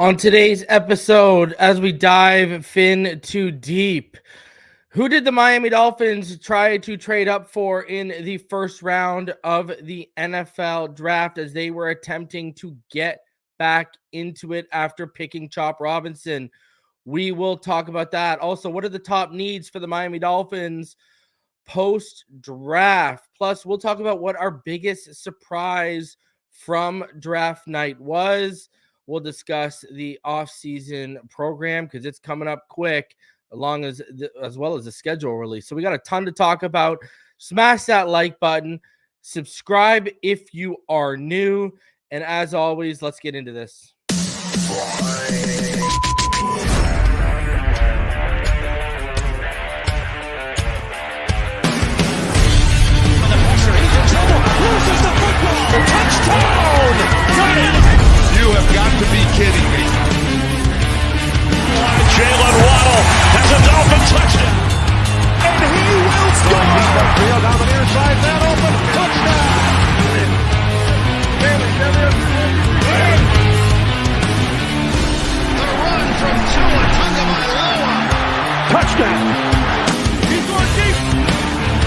On today's episode, as we dive fin too deep, who did the Miami Dolphins try to trade up for in the first round of the NFL draft as they were attempting to get back into it after picking Chop Robinson? We will talk about that. Also, what are the top needs for the Miami Dolphins post-draft? Plus, we'll talk about what our biggest surprise from draft night was. We'll discuss the offseason program because it's coming up quick, as well as the schedule release. So we got a ton to talk about. Smash that like button. Subscribe if you are new. And as always, let's get into this. Touchdown! You have got to be kidding me. Jalen Waddle has a Dolphin touchdown. And he will score! Field down the near side, that open. Touchdown! The run from Tua Tagovailoa. Touchdown! He's going deep.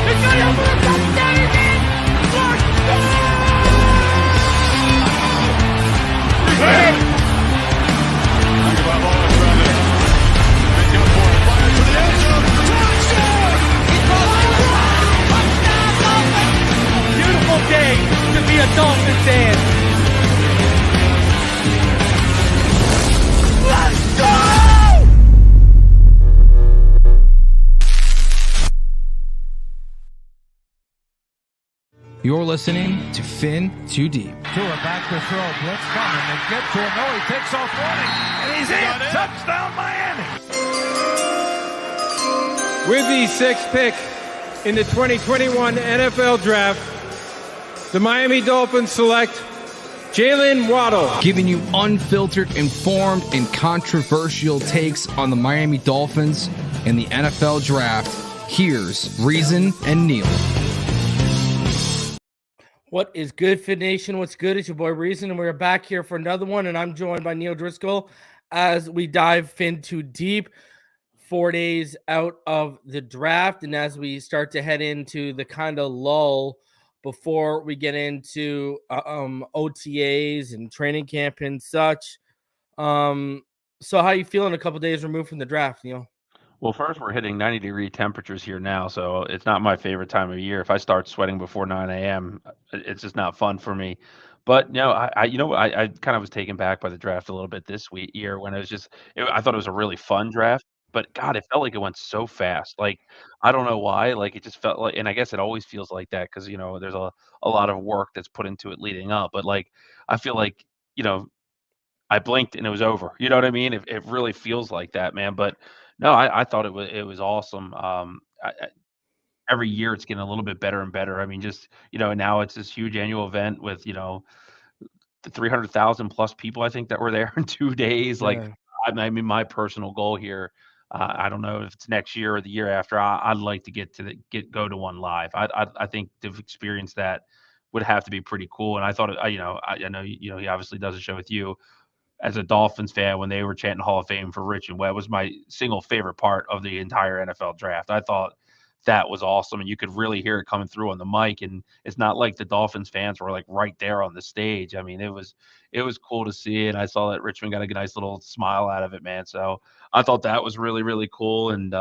He's got it over a touchdown again. Touchdown! Beautiful day to be a Dolphin fan. Let's go! You're listening to Fin Too Deep. Tua back to throw. Blitz coming. They get to him. No, he takes off running. And he's in. Touchdown, Miami. With the sixth pick in the 2021 NFL Draft, the Miami Dolphins select Jalen Waddle. Giving you unfiltered, informed, and controversial takes on the Miami Dolphins and the NFL Draft. Here's Reason and Neal. What is good, Fit Nation? What's good? It's your boy Reason, and we're back here for another one, and I'm joined by Neal Driscoll as we dive fin too deep. 4 days out of the draft, and as we start to head into the kind of lull before we get into OTAs and training camp and such. So how you feeling a couple days removed from the draft, Neal? Well, first, we're hitting 90-degree temperatures here now, so it's not my favorite time of year. If I start sweating before 9 a.m., it's just not fun for me. But no, I kind of was taken back by the draft a little bit this year when I thought it was a really fun draft. But God, it felt like it went so fast. Like I don't know why. Like it just felt like, and I guess it always feels like that because there's a lot of work that's put into it leading up. But like I feel like I blinked and it was over. You know what I mean? It really feels like that, man. But no, I thought it was awesome. Every year it's getting a little bit better and better. I mean, just now it's this huge annual event with the 300,000 plus people I think that were there in 2 days. Yeah. Like I mean, my personal goal here. I don't know if it's next year or the year after. I'd like to go to one live. I think to experience that would have to be pretty cool. And I thought, I know he obviously does a show with you. As a Dolphins fan, when they were chanting Hall of Fame for Rich and Webb was my single favorite part of the entire NFL draft. I thought that was awesome, and you could really hear it coming through on the mic. And it's not like the Dolphins fans were like right there on the stage. I mean, it was cool to see, and I saw that Richmond got a nice little smile out of it, man. So I thought that was really, really cool. And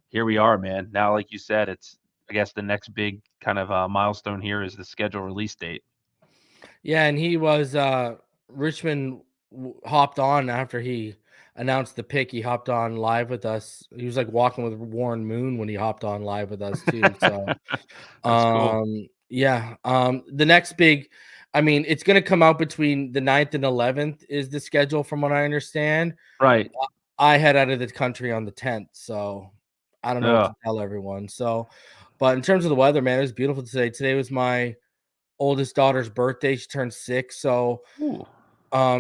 here we are, man. Now, like you said, it's I guess the next big kind of milestone here is the schedule release date. Yeah, and he was Richmond hopped on after he announced the pick. He hopped on live with us. He was like walking with Warren Moon when he hopped on live with us too. So Cool. yeah. The next big, I mean, it's gonna come out between the 9th and 11th is the schedule from what I understand. Right. I head out of the country on the 10th, so I don't know what to tell everyone. So, but in terms of the weather, man, it was beautiful today. Today was my oldest daughter's birthday. She turned 6, so Ooh.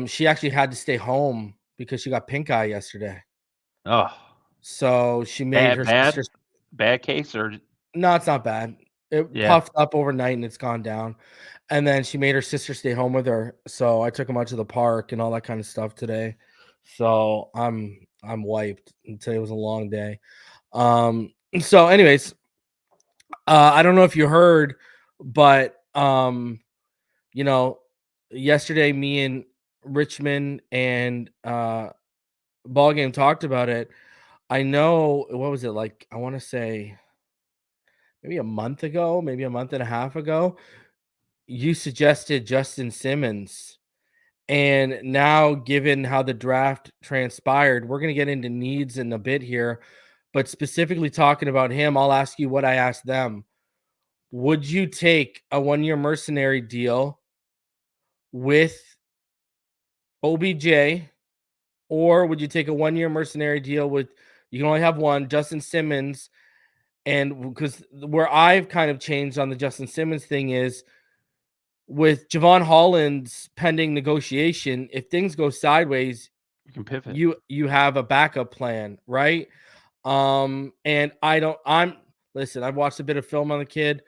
she actually had to stay home because she got pink eye yesterday. Oh, So she made her sister's. bad case or No, it's not bad. It Yeah. puffed up overnight and it's gone down. And then she made her sister stay home with her. So I took him out to the park and all that kind of stuff today. So I'm wiped. Today was a long day. So anyways, I don't know if you heard, but you know, yesterday me and Richmond and ball game talked about it. I know, what was it like? I want to say maybe a month ago, maybe a month and a half ago, you suggested Justin Simmons. And now, given how the draft transpired, we're going to get into needs in a bit here. But specifically talking about him, I'll ask you what I asked them. Would you take a 1-year mercenary deal with OBJ, or would you take a 1-year mercenary deal with, you can only have one, Justin Simmons? And because where I've kind of changed on the Justin Simmons thing is, with Javon Holland's pending negotiation, if things go sideways, You can pivot. you have a backup plan, right? And listen, I've watched a bit of film on the kid.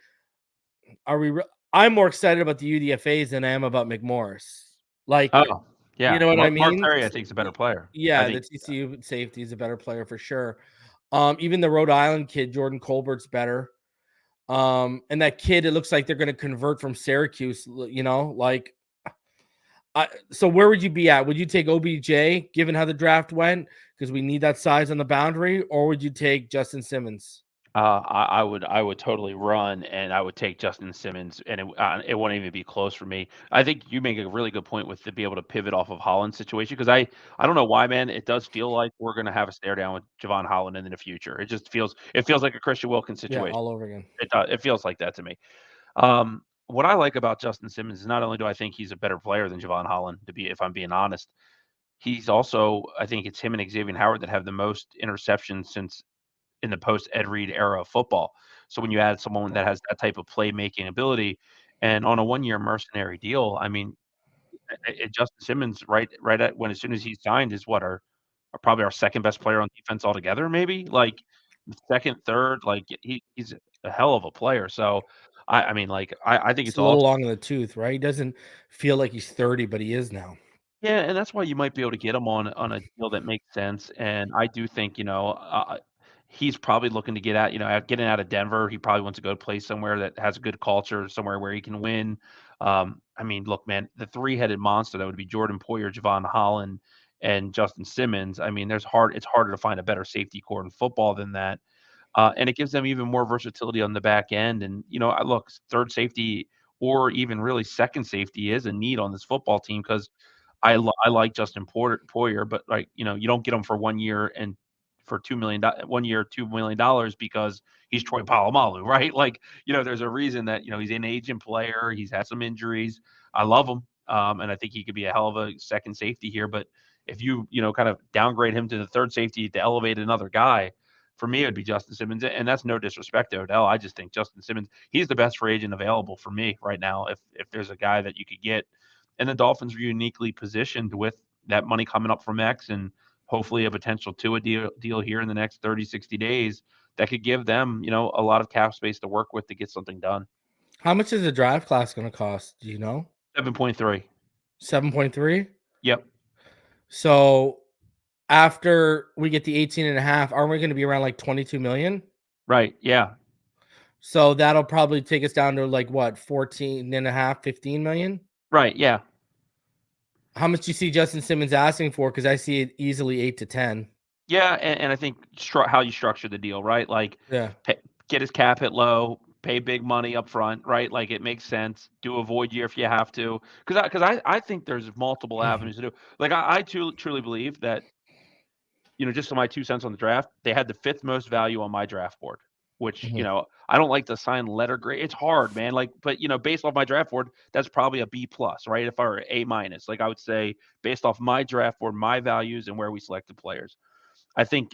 I'm more excited about the UDFAs than I am about McMorris. Like, Oh, yeah. you know what I Mark mean? Perry, I think, is a better player. I Yeah, the think TCU safety is a better player for sure. Even the Rhode Island kid, Jordan Colbert's better. And that kid, it looks like they're going to convert from Syracuse, like, so where would you be at? Would you take OBJ, given how the draft went, because we need that size on the boundary, or would you take Justin Simmons? I would totally run, and I would take Justin Simmons, and it wouldn't even be close for me. I think you make a really good point with to be able to pivot off of Holland's situation, because I don't know why, man. It does feel like we're gonna have a stare down with Javon Holland in the future. It feels like a Christian Wilkins Yeah, situation. all over again. It feels like that to me. What I like about Justin Simmons is not only do I think he's a better player than Javon Holland, if I'm being honest, he's also, I think it's him and Xavier Howard that have the most interceptions since in the post Ed Reed era of football. So when you add someone that has that type of playmaking ability, and on a 1-year mercenary deal, I mean, Justin Simmons, right at when as soon as he's signed, is what are probably our second best player on defense altogether, maybe like second, third. Like he's a hell of a player. So I mean, like I think It's it's a little awesome. long in the tooth, right? He doesn't feel like he's 30, but he is now. Yeah, and that's why you might be able to get him on a deal that makes sense. And I do think, he's probably looking to getting out of Denver. He probably wants to go play somewhere that has a good culture, somewhere where he can win. I mean, look, man, the three-headed monster that would be Jordan Poyer, Javon Holland, and Justin Simmons. I mean, it's harder to find a better safety core in football than that. And it gives them even more versatility on the back end. And, look, third safety or even really second safety is a need on this football team because I like Justin Poyer, but you don't get him for 1 year and for $2 million because he's Troy Polamalu, right? Like, there's a reason that he's an aging player. He's had some injuries. I love him, and I think he could be a hell of a second safety here. But if kind of downgrade him to the third safety to elevate another guy, for me it would be Justin Simmons, and that's no disrespect to Odell. I just think Justin Simmons, he's the best free agent available for me right now. If there's a guy that you could get. And the Dolphins are uniquely positioned with that money coming up from X and hopefully a potential Tua deal here in the next 30, 60 days that could give them, a lot of cap space to work with to get something done. How much is the draft class going to cost? Do you know? 7.3. 7.3? Yep. So after we get the 18.5, aren't we going to be around like 22 million? Right. Yeah. So that'll probably take us down to like what, 14.5, 15 million? Right. Yeah. How much do you see Justin Simmons asking for? Because I see it easily 8 to 10. Yeah. And I think how you structure the deal, right? Like, Yeah. get his cap hit low, pay big money up front, right? Like it makes sense. Do a void year if you have to. Because I think there's multiple avenues to do. Like I truly believe that, just my 2 cents on the draft, they had the 5th most value on my draft board, which, I don't like to assign letter grade. It's hard, man. Like, but based off my draft board, that's probably a B plus, right? If I were A minus, like I would say based off my draft board, my values and where we selected players. I think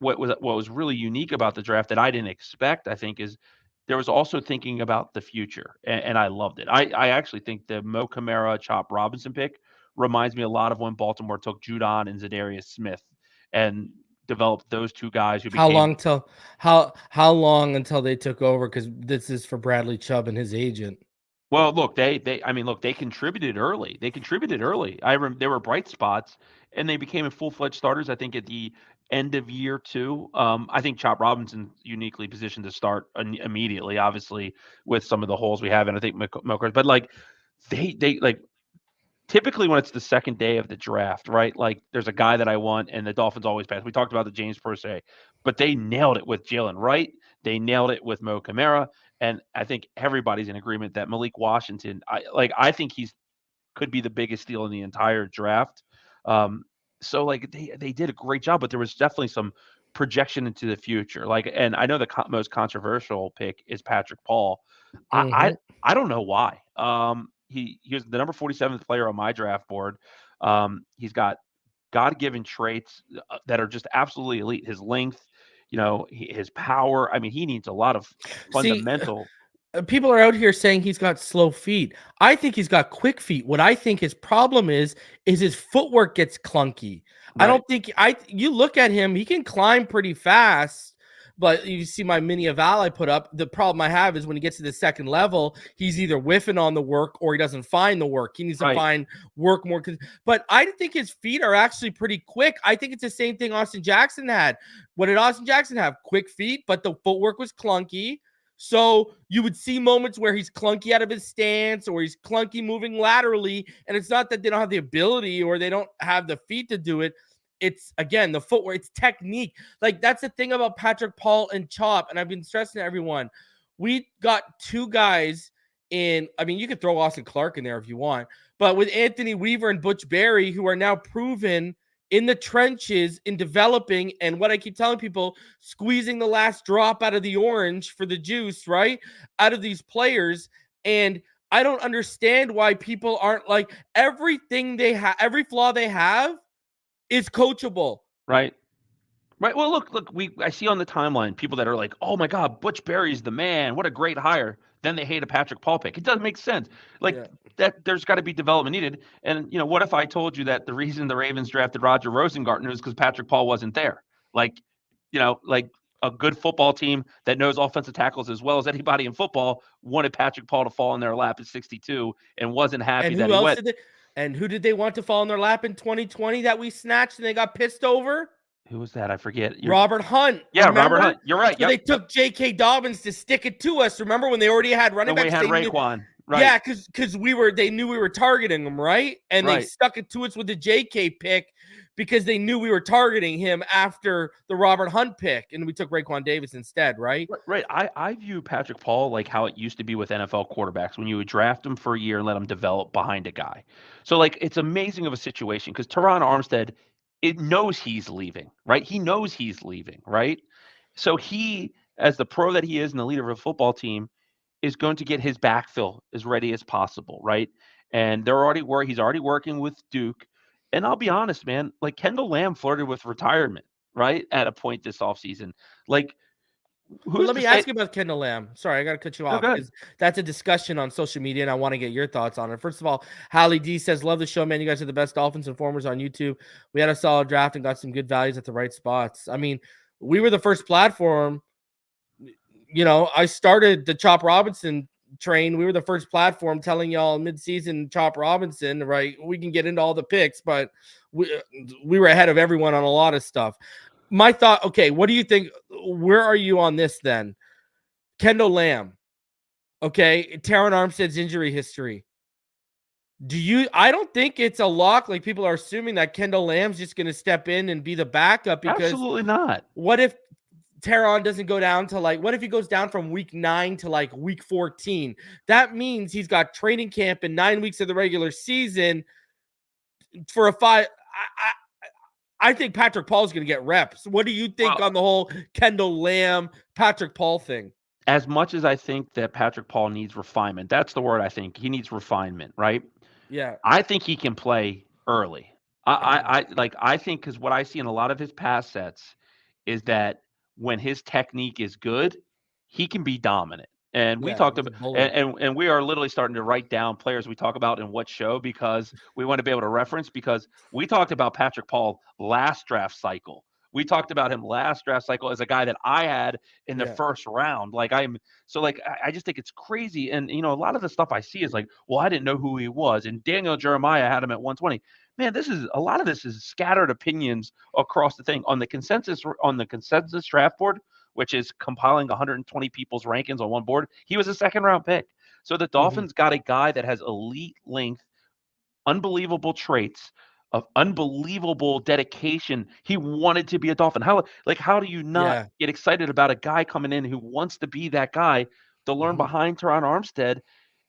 what was really unique about the draft that I didn't expect, I think, is there was also thinking about the future, and I loved it. I actually think the Mo Camara, Chop Robinson pick reminds me a lot of when Baltimore took Judon and Zadarius Smith and developed those two guys who How became. long until they took over? Because this is for Bradley Chubb and his agent. Well, look, they contributed early. There were bright spots, and they became full-fledged starters, I think, at the end of year 2. I think Chop Robinson's uniquely positioned to start immediately, obviously, with some of the holes we have, and I think Milkers. But, like, they like, typically when it's the second day of the draft, right? Like, there's a guy that I want, and the Dolphins always pass. We talked about the James Proche, but they nailed it with Jalen Wright. They nailed it with Mo Kamara. And I think everybody's in agreement that Malik Washington, I think he's could be the biggest steal in the entire draft. So like they did a great job, but there was definitely some projection into the future. Like, and I know the most controversial pick is Patrick Paul. I don't know why. He was the number 47th player on my draft board. He's got God-given traits that are just absolutely elite. His length, his power. I mean, he needs a lot of fundamental. People are out here saying he's got slow feet. I think he's got quick feet. What I think his problem is his footwork gets clunky. Right. I don't think you look at him, he can climb pretty fast, but you see my mini eval I put up. The problem I have is when he gets to the second level, he's either whiffing on the work or he doesn't find the work. He needs to find work more. But I think his feet are actually pretty quick. I think it's the same thing Austin Jackson had. What did Austin Jackson have? Quick feet, but the footwork was clunky. So you would see moments where he's clunky out of his stance or he's clunky moving laterally. And it's not that they don't have the ability or they don't have the feet to do it. It's, again, the footwork, it's technique. Like, that's the thing about Patrick Paul and Chop. And I've been stressing to everyone. We got two guys you could throw Austin Clark in there if you want. But with Anthony Weaver and Butch Berry, who are now proven in the trenches, in developing, and what I keep telling people, squeezing the last drop out of the orange for the juice, right? Out of these players. And I don't understand why people aren't like, everything they have, every flaw they have is coachable. Right. Well, look, I see on the timeline people that are like, oh my God, Butch Berry's the man. What a great hire. Then they hate a Patrick Paul pick. It doesn't make sense. That there's got to be development needed. And, what if I told you that the reason the Ravens drafted Roger Rosengarten was because Patrick Paul wasn't there? Like a good football team that knows offensive tackles as well as anybody in football wanted Patrick Paul to fall in their lap at 62 and wasn't happy that he went. And who did they want to fall in their lap in 2020 that we snatched and they got pissed over? Who was that? I forget. Robert Hunt. Yeah, remember? Robert Hunt. You're right. So they took J.K. Dobbins to stick it to us. Remember when they already had running backs? We had Raekwon. Right. Yeah, because they knew we were targeting him, right? And they stuck it to us with the J.K. pick because they knew we were targeting him after the Robert Hunt pick, and we took Raekwon Davis instead, right? Right. I view Patrick Paul like how it used to be with NFL quarterbacks when you would draft him for a year and let him develop behind a guy. So, it's amazing of a situation because Teron Armstead, it knows he's leaving, right? He knows he's leaving, right? So he, as the pro that he is and the leader of a football team, is going to get his backfill as ready as possible, right? And he's already working with Duke. And I'll be honest, man, Kendall Lamb flirted with retirement, right? At a point this offseason. Let me ask you about Kendall Lamb. Sorry, I got to cut you off because that's a discussion on social media, and I want to get your thoughts on it. First of all, Hallie D says, love the show, man. You guys are the best Dolphins informers on YouTube. We had a solid draft and got some good values at the right spots. I mean, we were the first platform. I started the Chop Robinson train. We were the first platform telling y'all midseason Chop Robinson, right? We can get into all the picks, but we were ahead of everyone on a lot of stuff. My thought, okay, what do you think? Where are you on this then? Kendall Lamb, okay, Teron Armstead's injury history. I don't think it's a lock. Like, people are assuming that Kendall Lamb's just going to step in and be the backup because absolutely not. What if Teron doesn't go down to what if he goes down from week 9 to week 14? That means he's got training camp and 9 weeks of the regular season for a 5. I think Patrick Paul is going to get reps. What do you think on the whole Kendall Lamb, Patrick Paul thing? As much as I think that Patrick Paul needs refinement, that's the word I think. He needs refinement, right? Yeah. I think he can play early. I think because what I see in a lot of his pass sets is that when his technique is good, he can be dominant. And we talked about, and we are literally starting to write down players we talk about in what show because we want to be able to reference, because we talked about Patrick Paul last draft cycle We talked about him last draft cycle as a guy that I had in the first round. I just think it's crazy. And, a lot of the stuff I see is like, well, I didn't know who he was. And Daniel Jeremiah had him at 120. Man, a lot of this is scattered opinions across the thing on the consensus draft board, which is compiling 120 people's rankings on one board. He was a second round pick. So the Dolphins got a guy that has elite length, unbelievable traits, of unbelievable dedication. He wanted to be a Dolphin. How do you not get excited about a guy coming in who wants to be that guy to learn behind Teron Armstead?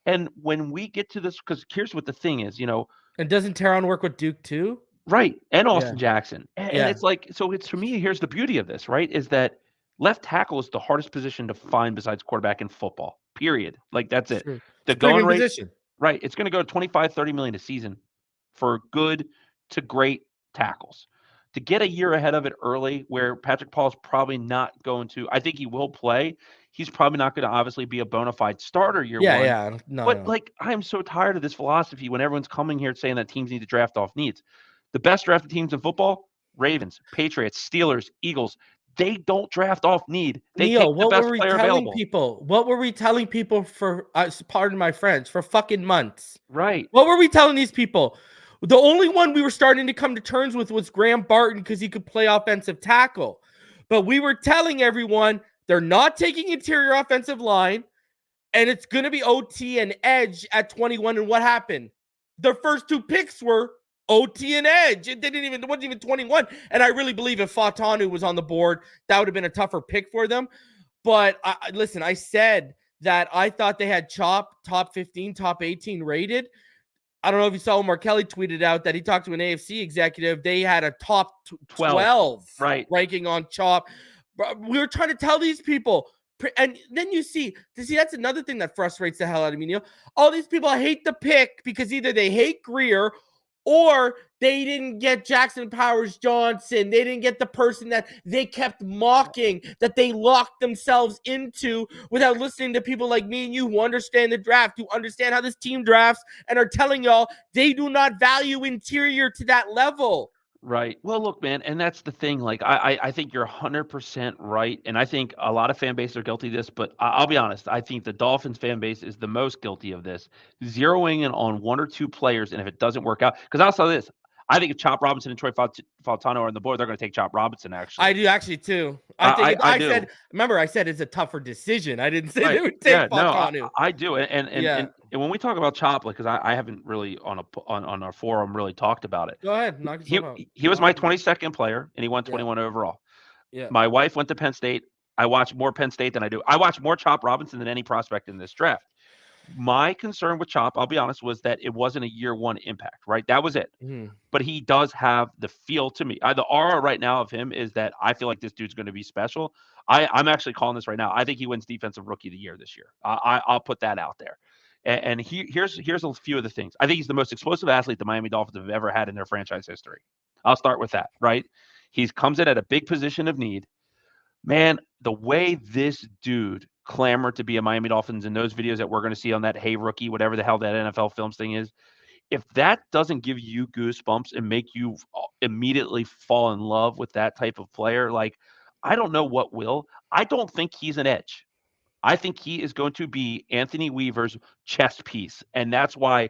And when we get to this, because here's what the thing is, And doesn't Teron work with Duke too? Right. And Austin Jackson. And it's like, so it's, for me, here's the beauty of this, right? Is that left tackle is the hardest position to find besides quarterback in football, period. Like, that's it. True. The going rate, position. Right. It's going to go 25-30 million a season for good to great tackles. To get a year ahead of it early, where Patrick Paul is probably not going to, I think he will play. He's probably not going to obviously be a bona fide starter year one. Yeah. No. I'm so tired of this philosophy when everyone's coming here saying that teams need to draft off needs. The best drafted teams in football, Ravens, Patriots, Steelers, Eagles, they don't draft off need. They Neal, take the best player available. What were we telling people for, pardon my French, for fucking months? Right. What were we telling these people? The only one we were starting to come to terms with was Graham Barton because he could play offensive tackle. But we were telling everyone they're not taking interior offensive line, and it's going to be OT and edge at 21. And what happened? Their first two picks were OT and edge. It wasn't even 21. And I really believe if Fatanu was on the board, that would have been a tougher pick for them. But listen, I said that I thought they had Chop top 15, top 18 rated. I don't know if you saw Mark Kelly tweeted out that he talked to an AFC executive. They had a top 12 ranking on Chop. We were trying to tell these people. And then you see, that's another thing that frustrates the hell out of me, Neal. All these people hate the pick because either they hate Greer or they didn't get Jackson Powers Johnson. They didn't get the person that they kept mocking, that they locked themselves into without listening to people like me and you who understand the draft, who understand how this team drafts, and are telling y'all they do not value interior to that level. Right. Well, look, man, and that's the thing. Like, I think you're 100% right. And I think a lot of fan bases are guilty of this, but I'll be honest. I think the Dolphins fan base is the most guilty of this, zeroing in on one or two players. And if it doesn't work out, because I'll say this, I think if Chop Robinson and Troy Faltano are on the board, they're going to take Chop Robinson, actually. I do actually, too. I said it's a tougher decision. I didn't say they would take Faltano. No, I do. And when we talk about Chop, because I haven't really on our forum really talked about it. Go ahead. He was my 22nd player, and he won 21 overall. Yeah. My wife went to Penn State. I watch more Penn State than I do. I watch more Chop Robinson than any prospect in this draft. My concern with Chop, I'll be honest, was that it wasn't a year one impact, right? That was it. Mm-hmm. But he does have the feel to me. The aura right now of him is that I feel like this dude's going to be special. I'm actually calling this right now. I think he wins Defensive Rookie of the Year this year. I'll put that out there. And here's a few of the things. I think he's the most explosive athlete the Miami Dolphins have ever had in their franchise history. I'll start with that, right? He comes in at a big position of need. Man, the way this dude clamored to be a Miami Dolphins in those videos that we're going to see on that Hey Rookie, whatever the hell that NFL Films thing is, if that doesn't give you goosebumps and make you immediately fall in love with that type of player, like, I don't know what will. I don't think he's an edge. I think he is going to be Anthony Weaver's chess piece. And that's why,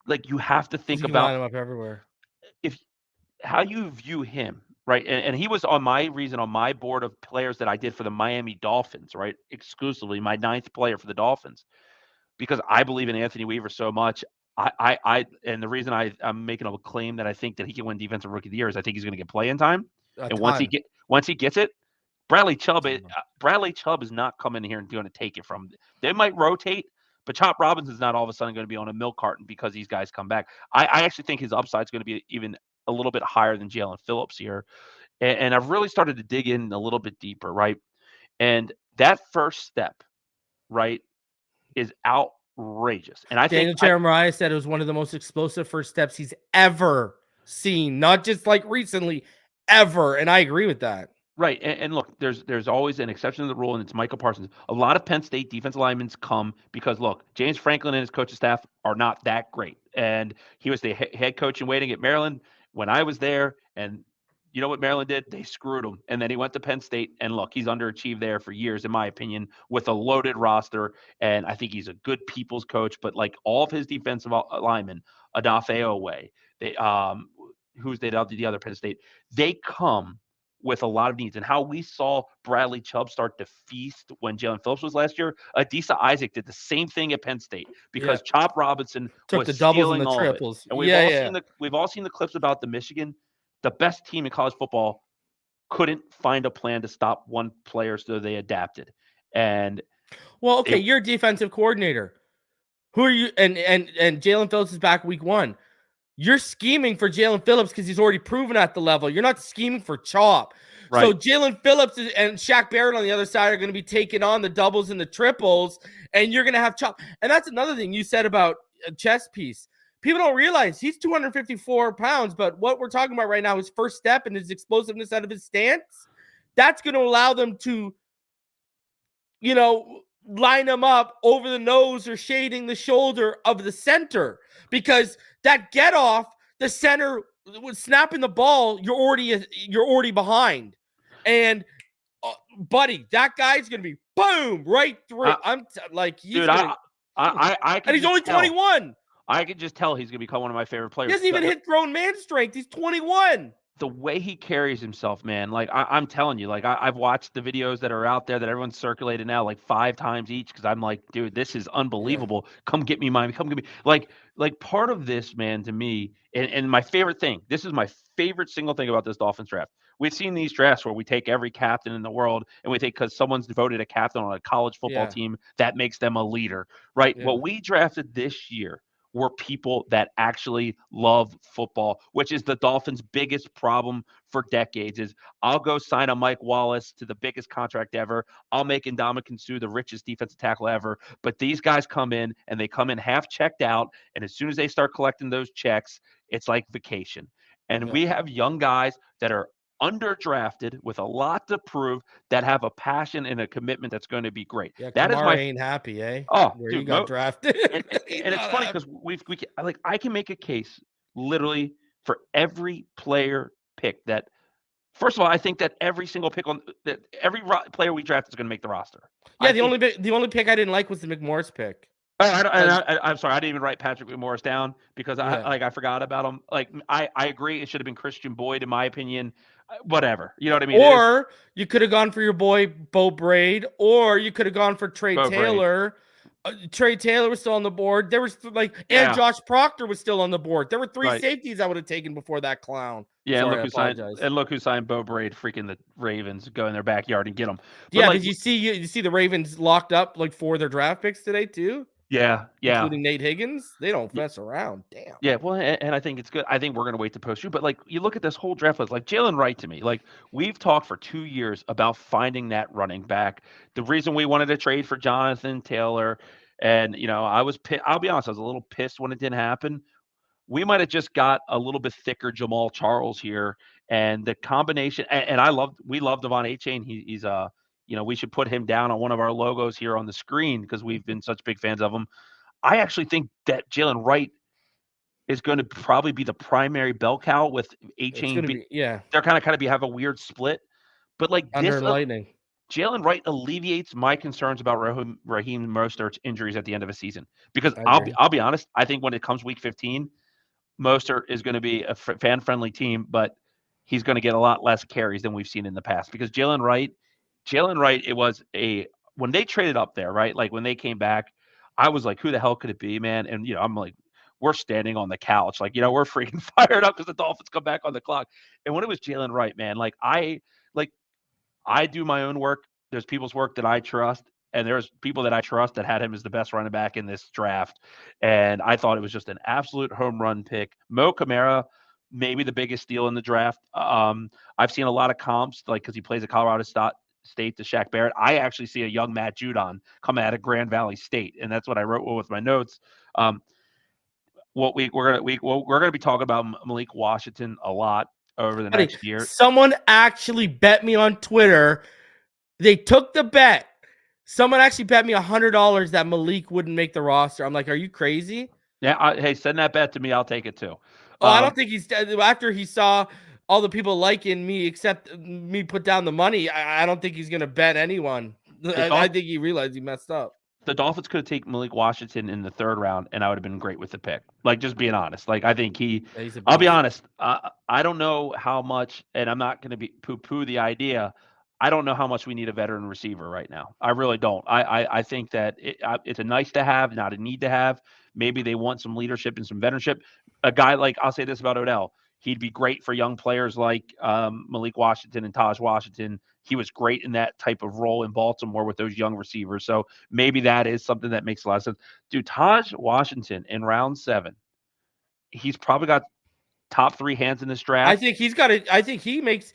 like, you have to think about line him up everywhere. How you view him. Right. And he was on my board of players that I did for the Miami Dolphins, right? Exclusively my 9th player for the Dolphins, because I believe in Anthony Weaver so much. And the reason I'm making a claim that I think that he can win Defensive Rookie of the Year is I think he's going to get playing time. And once he gets it, Bradley Chubb is not coming here and going to take it from. They might rotate, but Chop Robinson's not all of a sudden going to be on a milk carton because these guys come back. I actually think his upside is going to be even a little bit higher than Jalen Phillips here. And I've really started to dig in a little bit deeper, right? And that first step, right, is outrageous. And I think Jeremiah said it was one of the most explosive first steps he's ever seen, not just like recently, ever. And I agree with that. Right. And look, there's always an exception to the rule, and it's Michael Parsons. A lot of Penn State defensive linemen come because, look, James Franklin and his coaching staff are not that great. And he was the head coach in waiting at Maryland when I was there, and you know what Maryland did? They screwed him. And then he went to Penn State. And look, he's underachieved there for years, in my opinion, with a loaded roster. And I think he's a good people's coach. But like all of his defensive linemen, Odafe they who's the other Penn State, they come with a lot of needs. And how we saw Bradley Chubb start to feast when Jalen Phillips was last year, Adisa Isaac did the same thing at Penn State because Chop Robinson took was the doubles and stealing the all triples. of it. And we've all seen the clips about the Michigan. The best team in college football couldn't find a plan to stop one player, so they adapted. And you're a defensive coordinator. Who are you? And Jalen Phillips is back week 1. You're scheming for Jalen Phillips because he's already proven at the level. You're not scheming for Chop. Right. So Jalen Phillips and Shaq Barrett on the other side are going to be taking on the doubles and the triples, and you're going to have Chop. And that's another thing you said about a chess piece. People don't realize he's 254 pounds, but what we're talking about right now is first step and his explosiveness out of his stance. That's going to allow them to, line him up over the nose or shading the shoulder of the center, because that get off, the center was snapping the ball, you're already behind. And buddy, that guy's gonna be boom right through. And he's only 21. I can just tell he's gonna become one of my favorite players. He doesn't even hit grown man strength. He's 21. The way he carries himself, man, like I'm telling you, like I've watched the videos that are out there that everyone's circulated now like 5 times each, because I'm like, dude, this is unbelievable. Yeah. Come get me, Miami. Come get me. Like part of this, man, to me, and my favorite thing, this is my favorite single thing about this Dolphins draft. We've seen these drafts where we take every captain in the world and we take, because someone's voted a captain on a college football team, that makes them a leader, right? Yeah. What we drafted this year were people that actually love football, which is the Dolphins' biggest problem for decades. Is I'll go sign a Mike Wallace to the biggest contract ever. I'll make Ndamukong Suh the richest defensive tackle ever. But these guys come in and they come in half checked out. And as soon as they start collecting those checks, it's like vacation. And we have young guys that are underdrafted with a lot to prove, that have a passion and a commitment that's going to be great. Yeah, that Kamara ain't happy, eh? Oh, where dude, you got drafted. and it's funny because I can make a case literally for every player pick that. First of all, I think that every single pick every player we draft is going to make the roster. Yeah, the only pick I didn't like was the McMorris pick. I'm sorry, I didn't even write Patrick McMorris down because I forgot about him. Like I agree, it should have been Christian Boyd in my opinion. Whatever, you know what I mean? Or you could have gone for your boy Bo Braid, or you could have gone for Trey Taylor. Trey Taylor was still on the board. There was and Josh Proctor was still on the board. There were 3 safeties I would have taken before that clown. Yeah, Sorry, look who signed Bo Braid. Freaking the Ravens go in their backyard and get them. But did you see the Ravens locked up for their draft picks today too? Yeah. Including Nate Higgins. They don't mess around. Damn. Yeah, well, and I think it's good. I think we're going to wait to post you. But, you look at this whole draft list, Jalen Wright to me. We've talked for 2 years about finding that running back. The reason we wanted to trade for Jonathan Taylor, and, I'll be honest, I was a little pissed when it didn't happen. We might have just got a little bit thicker Jamal Charles here. And the combination, and we love Devon Achane. He's we should put him down on one of our logos here on the screen because we've been such big fans of him. I actually think that Jalen Wright is going to probably be the primary bell cow with Achane. They're kind of have a weird split, but lightning. Jalen Wright alleviates my concerns about Raheem Mostert's injuries at the end of a season, because I'll be honest. I think when it comes week 15, Mostert is going to be a fan-friendly team, but he's going to get a lot less carries than we've seen in the past, because Jalen Wright, it was when they traded up there, right? When they came back, I was like, who the hell could it be, man? And, I'm like, we're standing on the couch. We're freaking fired up because the Dolphins come back on the clock. And when it was Jalen Wright, man, I do my own work. There's people's work that I trust, and there's people that I trust that had him as the best running back in this draft. And I thought it was just an absolute home run pick. Mo Camara, maybe the biggest steal in the draft. I've seen a lot of comps, because he plays at Colorado State to Shaq Barrett. I actually see a young Matt Judon coming out of Grand Valley State, and that's what I wrote with my notes. We're gonna be talking about Malik Washington a lot over the next year. Someone actually bet me on Twitter. They took the bet. Someone actually bet me $100 that Malik wouldn't make the roster. I'm like, are you crazy? Yeah. Hey, send that bet to me. I'll take it too. I don't think he's after he saw all the people liking me except me put down the money. I don't think he's gonna bet anyone. I think he realized he messed up. The Dolphins could have taken Malik Washington in the 3rd round, and I would have been great with the pick. Like, just being honest. Like, I think Yeah, he's a I'll be beast. honest. I don't know how much, and I'm not going to be poo-poo the idea. I don't know how much we need a veteran receiver right now. I really don't. I think that it's a nice to have, not a need to have. Maybe they want some leadership and some veteranship. A guy like, I'll say this about Odell. He'd be great for young players like Malik Washington and Taj Washington. He was great in that type of role in Baltimore with those young receivers. So maybe that is something that makes a lot of sense. Dude, Taj Washington in round 7, he's probably got top 3 hands in this draft. I think he's got it. I think he makes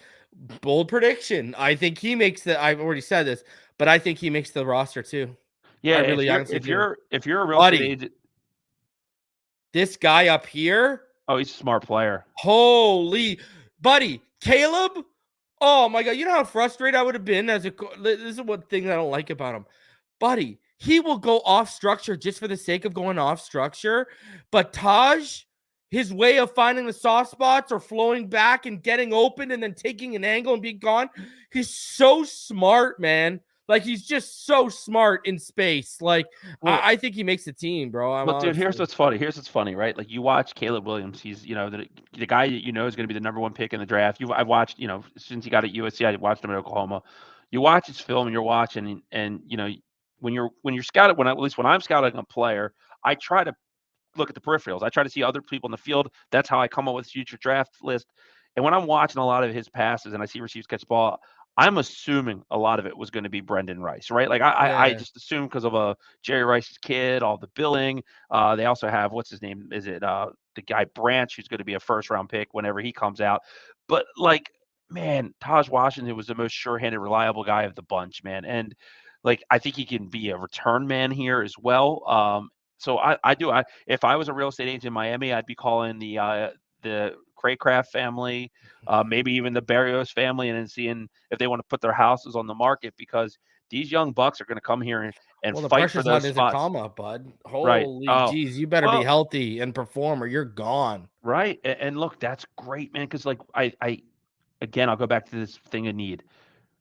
bold prediction. I think he makes I've already said this, but I think he makes the roster too. Yeah, I really if you're a real Buddy. estate agent, This guy up here, oh, he's a smart player. holy buddy, Caleb. Oh my god, you know how frustrated I would have been as a. This is one thing I don't like about him, buddy. He will go off structure just for the sake of going off structure, but Taj, his way of finding the soft spots or flowing back and getting open and then taking an angle and being gone, he's so smart, man. Like, he's just so smart in space. Like, Well, I think he makes the team, bro. But dude, here's what's funny. Here's what's funny, right? Like, you watch Caleb Williams. He's, the guy that is going to be the number 1 pick in the draft. I've watched, since he got at USC, I watched him at Oklahoma. You watch his film and you're watching, and when you're scouted, at least when I'm scouting a player, I try to look at the peripherals. I try to see other people in the field. That's how I come up with future draft list. And when I'm watching a lot of his passes and I see receivers catch the ball, I'm assuming a lot of it was going to be Brendan Rice, right? Like, I just assume because of Jerry Rice's kid, all the billing. They also have, what's his name? Is it the guy Branch, who's going to be a 1st-round pick whenever he comes out? But, like, man, Taj Washington was the most sure-handed, reliable guy of the bunch, man. And, like, I think he can be a return man here as well. So if I was a real estate agent in Miami, I'd be calling the Craycraft family, maybe even the Barrios family, and then seeing if they want to put their houses on the market, because these young bucks are going to come here and the fight for pressure's those on spots. a comma, bud. Right. Holy Oh, jeez, you better be healthy and perform or you're gone. Right. And look, that's great, man, because, like, I'll go back to this thing of need.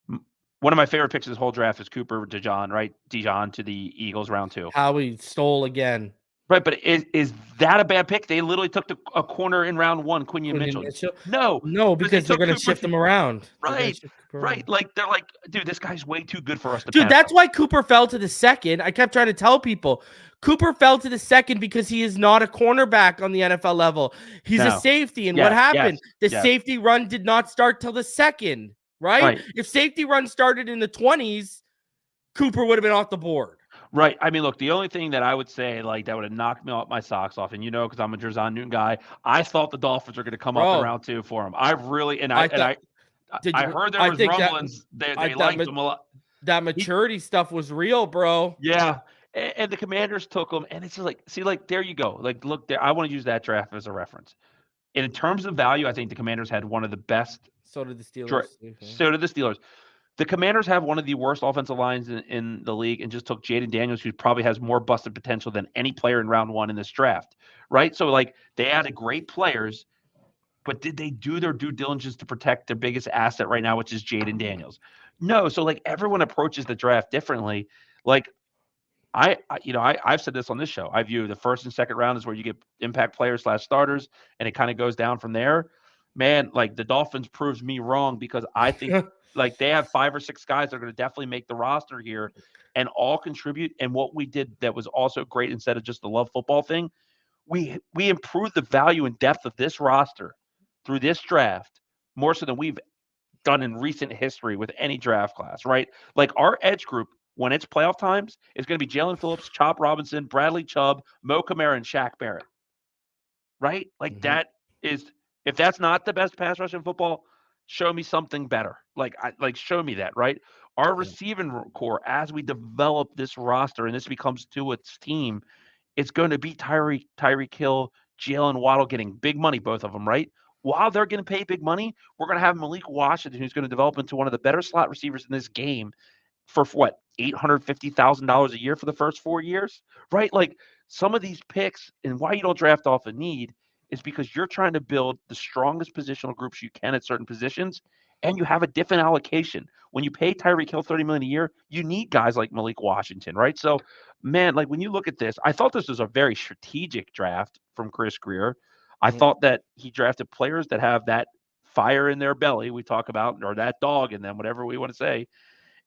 One of my favorite picks of this whole draft is Cooper DeJean, right? DeJean to the Eagles, round 2. Howie stole again. Right, but is that a bad pick? They literally took a corner in round 1, Quinion Mitchell. No, because they're going to shift them around. Right. Like, they're like, dude, this guy's way too good for us to Dude, pass that's on. why Cooper fell to the 2nd. I kept trying to tell people. Cooper fell to the 2nd because he is not a cornerback on the NFL level. He's a safety. And what happened? The safety run did not start till the 2nd, right? If safety run started in the 20s, Cooper would have been off the board. Right. I mean, look, the only thing that I would say, like, that would have knocked me off my socks off, and because I'm a Jerzon Newton guy, I thought the Dolphins were going to come up in round 2 for him. I really, I heard there was rumblings. They liked him a lot. That maturity stuff was real, bro. Yeah. And the Commanders took him, and it's just like, see, like, there you go. Like, look there. I want to use that draft as a reference. And in terms of value, I think the Commanders had one of the best. So did the Steelers. So did the Steelers. The Commanders have one of the worst offensive lines in the league, and just took Jaden Daniels, who probably has more busted potential than any player in round 1 in this draft, right? So, like, they added great players, but did they do their due diligence to protect their biggest asset right now, which is Jaden Daniels? No. So, like, everyone approaches the draft differently. Like, I've said this on this show. I view the 1st and 2nd round is where you get impact players / starters, and it kind of goes down from there. Man, like, the Dolphins proves me wrong, because I think like, they have 5 or 6 guys that are going to definitely make the roster here and all contribute. And what we did that was also great, instead of just the love football thing, we improved the value and depth of this roster through this draft more so than we've done in recent history with any draft class, right? Like, our edge group, when it's playoff times, is going to be Jalen Phillips, Chop Robinson, Bradley Chubb, Mo Kamara, and Shaq Barrett, right? Like, that is, if that's not the best pass rush in football, show me something better. Show me that, right? Our receiving core, as we develop this roster and this becomes Tua's team, it's going to be Tyreek Hill, Jalen Waddle getting big money, both of them, right? While they're going to pay big money, we're going to have Malik Washington, who's going to develop into one of the better slot receivers in this game for what, $850,000 a year for the first 4 years, right? Like, some of these picks, and why you don't draft off a need, is because you're trying to build the strongest positional groups you can at certain positions, and you have a different allocation. When you pay Tyreek Hill $30 million a year, you need guys like Malik Washington, right? So, man, like when you look at this, I thought this was a very strategic draft from Chris Greer. I thought that he drafted players that have that fire in their belly we talk about, or that dog in them, whatever we want to say.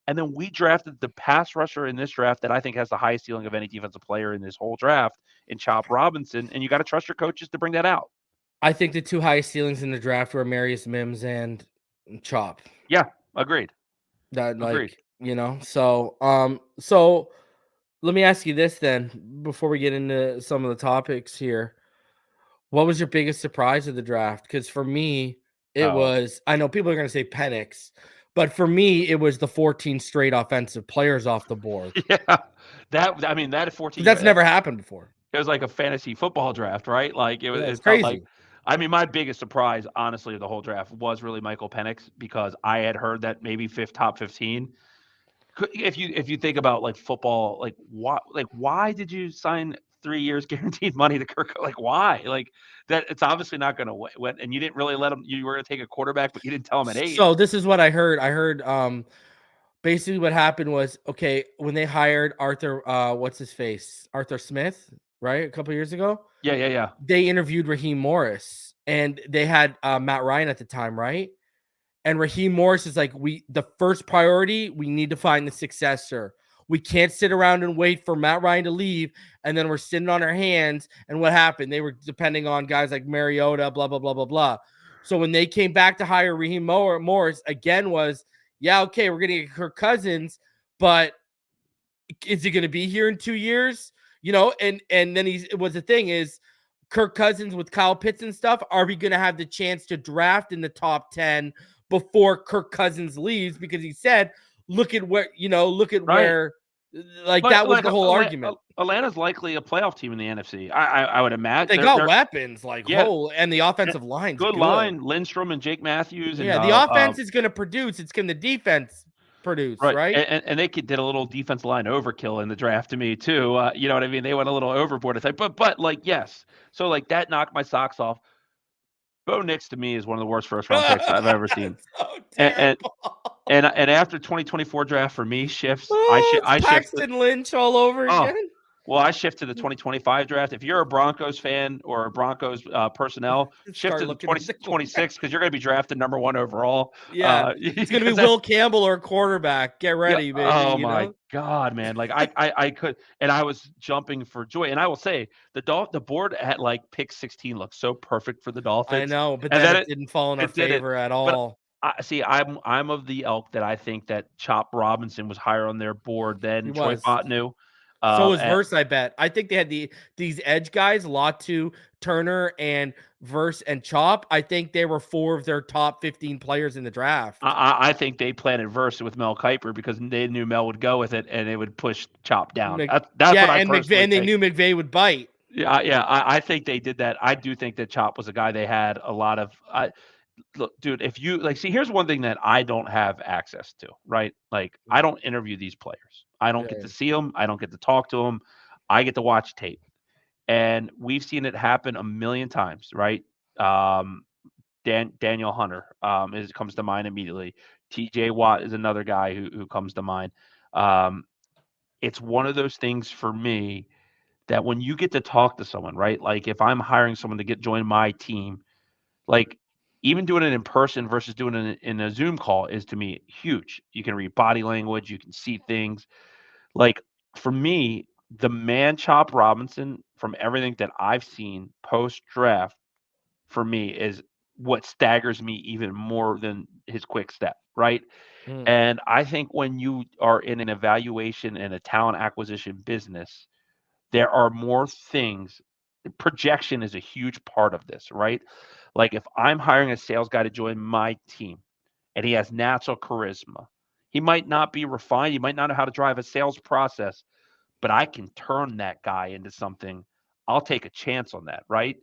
And then we drafted the pass rusher in this draft that I think has the highest ceiling of any defensive player in this whole draft in Chop Robinson. And you got to trust your coaches to bring that out. I think the two highest ceilings in the draft were Marius Mims and Chop. Yeah, agreed. That Agreed. so let me ask you this then before we get into some of the topics here. What was your biggest surprise of the draft? Because for me, it was, I know people are going to say Penix, but for me, it was the 14 straight offensive players off the board. Yeah, that 14. That's never happened before. It was like a fantasy football draft, right? Like it was. It's felt crazy. like, my biggest surprise, honestly, of the whole draft was really Michael Penix, because I had heard that maybe top 15. If you think about like football, like why did you sign 3 years guaranteed money to Kirk? Like why? Like that it's obviously not going to win, and you didn't really let him. You were going to take a quarterback, but you didn't tell him at 8. So this is what I heard. I heard basically what happened was, okay, when they hired Arthur, what's his face? Arthur Smith, right? A couple years ago. Yeah. They interviewed Raheem Morris, and they had Matt Ryan at the time, right? And Raheem Morris is like, the first priority, we need to find the successor. We can't sit around and wait for Matt Ryan to leave, and then we're sitting on our hands. And what happened? They were depending on guys like Mariota, blah, blah, blah, blah, blah. So when they came back to hire Raheem Morris, again was, yeah, okay, we're going to get Kirk Cousins, but is he going to be here in 2 years? You know, and then the thing is, Kirk Cousins with Kyle Pitts and stuff, are we going to have the chance to draft in the top 10 before Kirk Cousins leaves? Because he said, look at where, where, like that was the whole argument. Atlanta's likely a playoff team in the NFC. I would imagine. They got weapons, and the offensive line's good line, Lindstrom and Jake Matthews. And, the offense is going to produce. It's going to defense produce, right? And they did a little defensive line overkill in the draft to me too. You know what I mean? They went a little overboard. It's like, but like, yes. So like that knocked my socks off. Bo Nix to me is one of the worst first round picks I've ever seen. And after 2024 draft for me shifts. I Paxton Lynch all over again. Well, I shift to the 2025 draft. If you're a Broncos fan or a Broncos personnel, shift to the 2026 because you're going to be drafted number 1 overall. Yeah, it's going to be Will Campbell or quarterback. Get ready, baby. Oh my God, man! Like I could, and I was jumping for joy. And I will say the board at like pick 16 looked so perfect for the Dolphins. I know, but then it didn't fall in our favor at all. I'm of the ilk that I think that Chop Robinson was higher on their board than Troy Botnu. So was Verse, I bet. I think they had these edge guys, Latu, Turner, and Verse and Chop. I think they were 4 of their top 15 players in the draft. I think they planted Verse with Mel Kiper because they knew Mel would go with it and it would push Chop down. That's what I personally think. They knew McVay would bite. Yeah. I think they did that. I do think that Chop was a guy they had a lot of. Look, dude, if you see, here's one thing that I don't have access to, right? Like, I don't interview these players. I don't get to see them. I don't get to talk to them. I get to watch tape. And we've seen it happen a million times, right? Daniel Hunter comes to mind immediately. TJ Watt is another guy who comes to mind. It's one of those things for me that when you get to talk to someone, right? Like if I'm hiring someone to join my team, like even doing it in person versus doing it in a Zoom call is to me huge. You can read body language, you can see things. Like for me, the man Chop Robinson, from everything that I've seen post draft, for me is what staggers me even more than his quick step, right? And I think when you are in an evaluation and a talent acquisition business, there are more things. Projection is a huge part of this, right? Like if I'm hiring a sales guy to join my team and he has natural charisma, he might not be refined. He might not know how to drive a sales process, but I can turn that guy into something. I'll take a chance on that, right?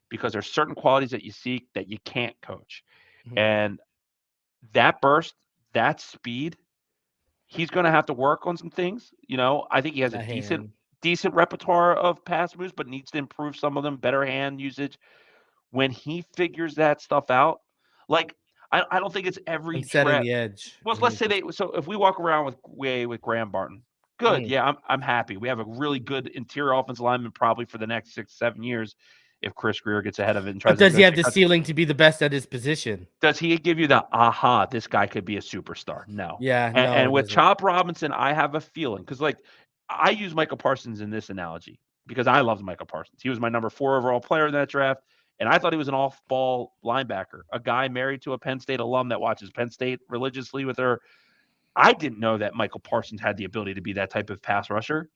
Because there's certain qualities that you seek that you can't coach. And that burst, that speed, he's going to have to work on some things. You know, I think he has a decent repertoire of pass moves, but needs to improve some of them, better hand usage. when he figures that stuff out, like I don't think it's every And setting draft. the edge. Well, let's say so if we walk around with Graham Barton, good. Yeah, I'm happy. We have a really good interior offensive lineman probably for the next 6-7 years if Chris Greer gets ahead of it and tries But does to he have the ceiling to be the best at his position? Does he give you the aha, this guy could be a superstar? No. Yeah, no. And with Chop Robinson, I have a feeling because like I use Michael Parsons in this analogy because I loved Michael Parsons. He was my number 4 overall player in that draft. And I thought he was an off-ball linebacker, a guy married to a Penn State alum that watches Penn State religiously with her. I didn't know that Michael Parsons had the ability to be that type of pass rusher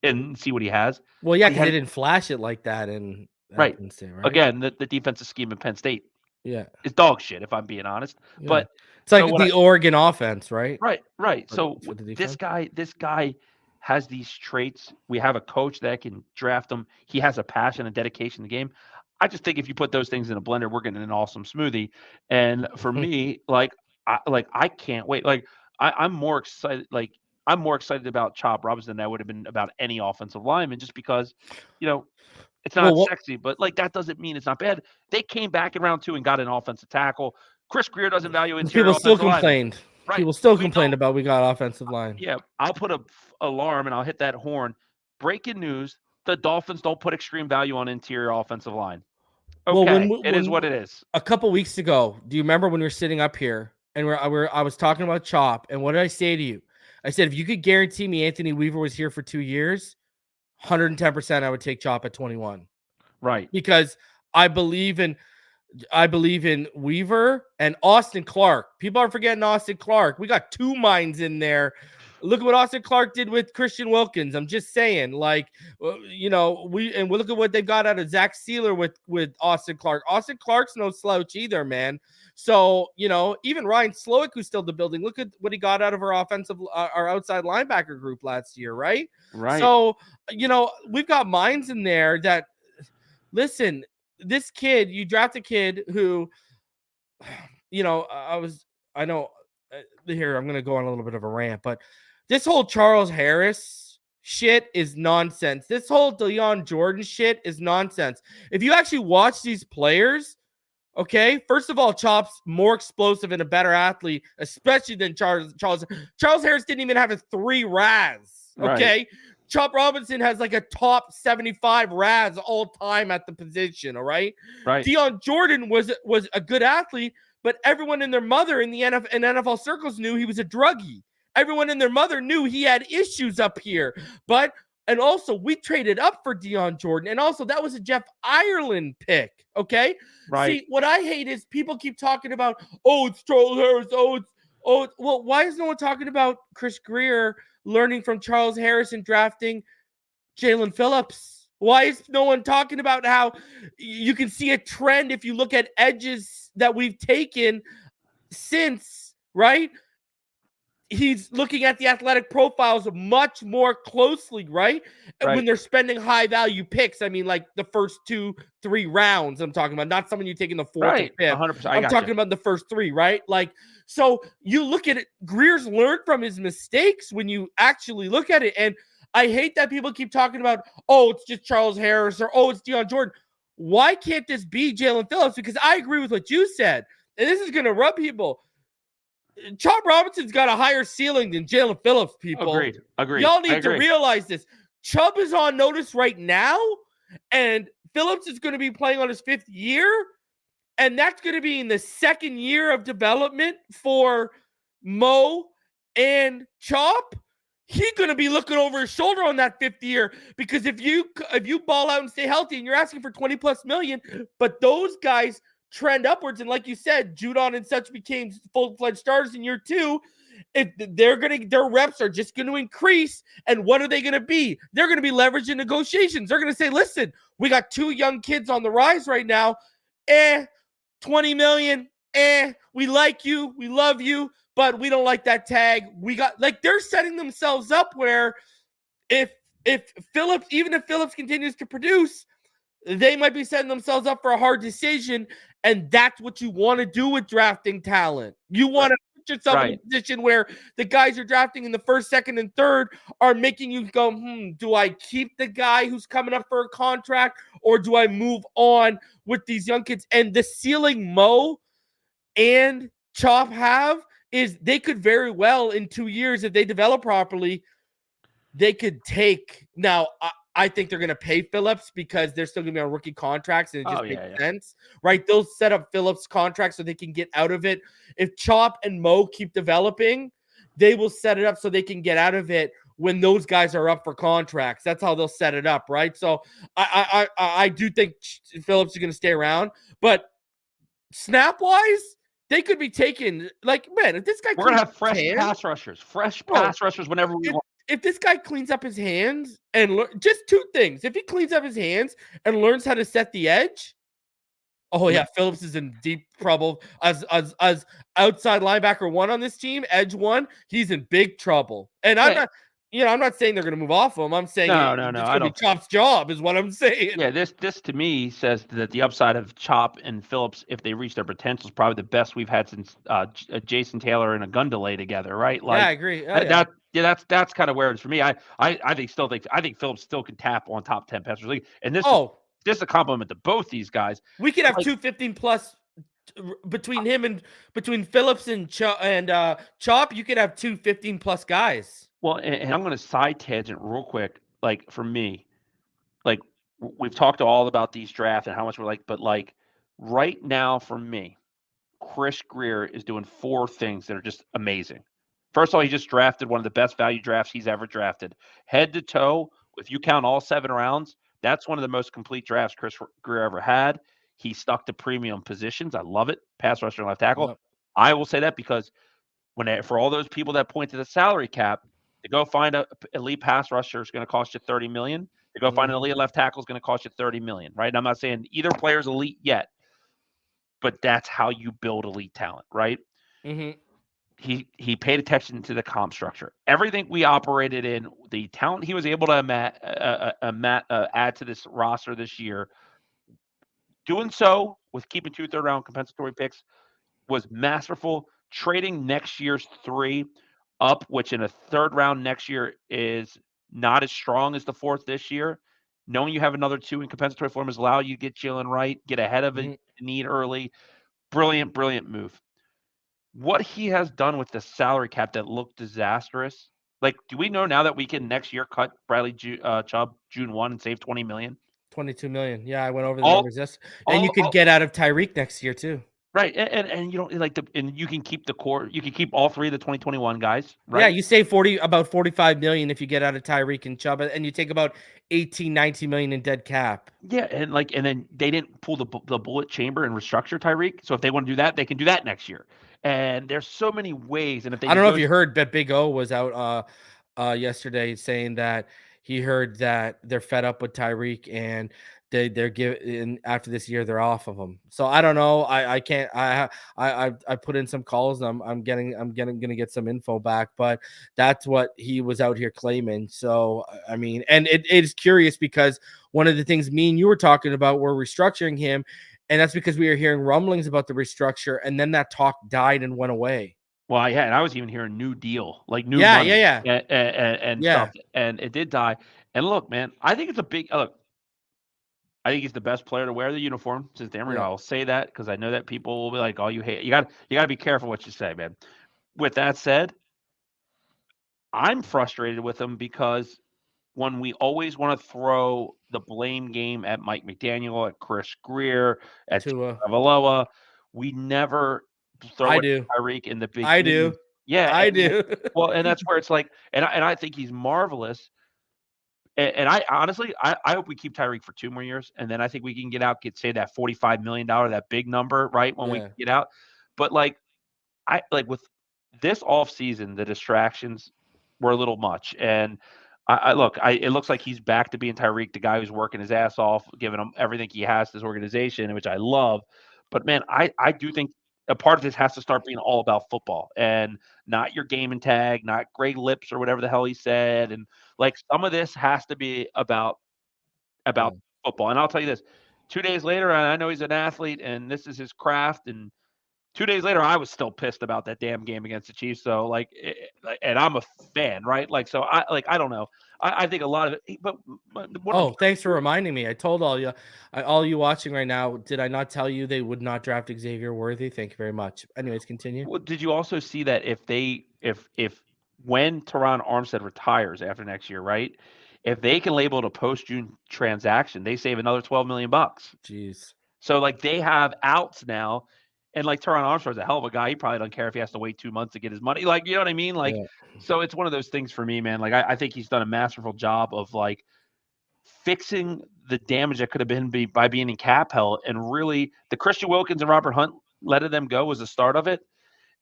and see what he has. Well, yeah, because they didn't flash it like that in Penn State, right? Again, the defensive scheme in Penn State is dog shit, if I'm being honest. Yeah. But it's like the Oregon offense, right? Right. So this guy has these traits. We have a coach that can draft him. He has a passion and dedication to the game. I just think if you put those things in a blender, we're getting an awesome smoothie. And for me, I can't wait. Like I'm more excited. Like I'm more excited about Chop Robinson than I would have been about any offensive lineman, just because, it's not sexy, but like that doesn't mean it's not bad. They came back in round 2 and got an offensive tackle. Chris Greer doesn't value interior. People still complained. Right. People still complained about we got offensive line. Yeah, I'll put a alarm and I'll hit that horn. Breaking news: the Dolphins don't put extreme value on interior offensive line. Okay, well, it is what it is. A couple weeks ago, do you remember when we were sitting up here and I was talking about Chop, and what did I say to you? I said, if you could guarantee me Anthony Weaver was here for 2 years, 110% I would take Chop at 21. Right. Because I believe in Weaver and Austin Clark. People are forgetting Austin Clark. We got 2 minds in there. Look at what Austin Clark did with Christian Wilkins. I'm just saying, we look at what they've got out of Zach Sealer with Austin Clark. Austin Clark's no slouch either, man. So, even Ryan Slowick, who's still in the building, look at what he got out of our outside linebacker group last year, right? Right. So, we've got minds in there that, listen, this kid, you draft a kid who, here, I'm going to go on a little bit of a rant, but this whole Charles Harris shit is nonsense. This whole Dion Jordan shit is nonsense. If you actually watch these players, okay, first of all, Chop's more explosive and a better athlete, especially than Charles. Charles Harris didn't even have a 3 RAS, okay? Right. Chop Robinson has like a top 75 RAS all time at the position, all right? Right. Dion Jordan was a good athlete, but everyone and their mother in the NFL circles knew he was a druggie. Everyone and their mother knew he had issues up here. And also, we traded up for Dion Jordan. And also, that was a Jeff Ireland pick, okay? Right. See, what I hate is people keep talking about, it's Charles Harris, well, why is no one talking about Chris Greer learning from Charles Harris and drafting Jalen Phillips? Why is no one talking about how you can see a trend if you look at edges that we've taken since, right? He's looking at the athletic profiles much more closely, right? When they're spending high value picks. I mean, like the first 2-3 rounds I'm talking about, not someone you take in the 4th or 5th. 100%. I'm talking about the first 3, right? Like, so you look at it, Greer's learned from his mistakes when you actually look at it. And I hate that people keep talking about, it's just Charles Harris or, it's Dion Jordan. Why can't this be Jalen Phillips? Because I agree with what you said. And this is going to rub people. Chop Robinson's got a higher ceiling than Jalen Phillips, people. Agreed. Y'all need to realize this. Chubb is on notice right now, and Phillips is going to be playing on his 5th year, and that's going to be in the 2nd year of development for Mo and Chop. He's going to be looking over his shoulder on that 5th year, because if you ball out and stay healthy and you're asking for 20+ million, but those guys trend upwards, and like you said, Judon and such became full-fledged starters in year 2. If their reps are just going to increase, and what are they going to be? They're going to be leveraging negotiations. They're going to say, listen, we got 2 young kids on the rise right now. 20 million. We like you, we love you, but we don't like that tag. They're setting themselves up where if Phillips continues to produce, they might be setting themselves up for a hard decision. And that's what you want to do with drafting talent. You want to yourself in a position where the guys you're drafting in the first, second, and third are making you go, do I keep the guy who's coming up for a contract or do I move on with these young kids? And the ceiling Mo and Chop have is they could very well in 2 years, if they develop properly, they could take. Now, I think they're going to pay Phillips because they're still going to be on rookie contracts, and it just makes sense, right? They'll set up Phillips' contract so they can get out of it. If Chop and Mo keep developing, they will set it up so they can get out of it when those guys are up for contracts. That's how they'll set it up, right? So I do think Phillips is going to stay around, but snap-wise, they could be taken. Like, man, if this guy we're gonna have fresh pass rushers whenever we want. If this guy cleans up his hands and just two things, if he cleans up his hands and learns how to set the edge, Phillips is in deep trouble as outside linebacker 1 on this team, edge 1. He's in big trouble, and I'm not saying they're going to move off him. I'm saying no. I don't. Chop's job is what I'm saying. Yeah, this to me says that the upside of Chop and Phillips, if they reach their potential, is probably the best we've had since Jason Taylor and a gun delay together, right? Like, I agree. That's kind of where it is for me. I think Phillips still can tap on top 10 passers league, and this is a compliment to both these guys. We could have 215 plus between him and between Phillips and Chop. You could have 215 plus guys. Well, and I'm going to side tangent real quick. Like, for me, like, we've talked all about these drafts and how much we're like, but like right now for me, Chris Grier is doing 4 things that are just amazing. First of all, he just drafted one of the best value drafts he's ever drafted. Head to toe, if you count all 7 rounds, that's one of the most complete drafts Chris Grier ever had. He stuck to premium positions. I love it. Pass rusher and left tackle. Yep. I will say that because for all those people that point to the salary cap, to go find an elite pass rusher is going to cost you $30 million. To go find an elite left tackle is going to cost you $30 million, right? And I'm not saying either player's elite yet, but that's how you build elite talent, right? Mm-hmm. He paid attention to the comp structure. Everything we operated in, the talent he was able to add to this roster this year, doing so with keeping 2 third-round compensatory picks was masterful. Trading next year's 3 up, which in a 3rd round next year is not as strong as the 4th this year. Knowing you have another 2 in compensatory form has allowed you to get Jalen Wright, get ahead of a need early. Brilliant, brilliant move. What he has done with the salary cap that looked disastrous. Like, do we know now that we can next year cut Bradley Chubb June 1 and save $20 million? $22 million. Yeah, I went over the numbers. And you could get out of Tyreek next year too. Right, and you don't and you can keep the core. You can keep all 3 of the 2021 guys. Right? Yeah, you save about $45 million if you get out of Tyreek and Chubb, and you take about 19 million in dead cap. Yeah, and then they didn't pull the bullet chamber and restructure Tyreek. So if they want to do that, they can do that next year. And there's so many ways. And if they, I don't know if you heard, but Big O was out yesterday saying that he heard that they're fed up with Tyreek and they're giving after this year they're off of him. So I don't know. I can't. I put in some calls. I'm gonna get some info back, but that's what he was out here claiming. So I mean, and it is curious because one of the things me and you were talking about were restructuring him, and that's because we were hearing rumblings about the restructure, and then that talk died and went away. Well, yeah, and I was even hearing new deal, like new money, and stuff, and it did die. And look, man, I think it's a big look. I think he's the best player to wear the uniform since Dan Marino. I'll say that because I know that people will be like, "Oh, you hate." You got to be careful what you say, man. With that said, I'm frustrated with him because when we always want to throw the blame game at Mike McDaniel, at Chris Grier, at Tagovailoa, we never throw it at Tyreek in the big. I do. Yeah, I do. Well, and that's where it's like, and I think he's marvelous. And I honestly, I hope we keep Tyreek for 2 more years, and then I think we can get say that $45 million, that big number, right? When we get out. But with this offseason, the distractions were a little much. And it looks like he's back to being Tyreek, the guy who's working his ass off, giving him everything he has to this organization, which I love. But man, I do think a part of this has to start being all about football and not your game and tag, not Greg Lips or whatever the hell he said. And some of this has to be about football. And I'll tell you this, 2 days later, and I know he's an athlete and this is his craft. And 2 days later, I was still pissed about that damn game against the Chiefs. So and I'm a fan, right? So I don't know. I think a lot of it, but Oh, thanks for reminding me. I told all you watching right now, did I not tell you they would not draft Xavier Worthy? Thank you very much. Anyways, continue. Well, did you also see that if when Teron Armstead retires after next year, right? If they can label it a post-June transaction, they save another $12 million. Jeez. So they have outs now, and Teron Armstead's a hell of a guy. He probably don't care if he has to wait 2 months to get his money. You know what I mean? Yeah. So it's one of those things for me, man. I think he's done a masterful job of fixing the damage that could have been by being in cap hell, and really the Christian Wilkins and Robert Hunt letting them go was the start of it.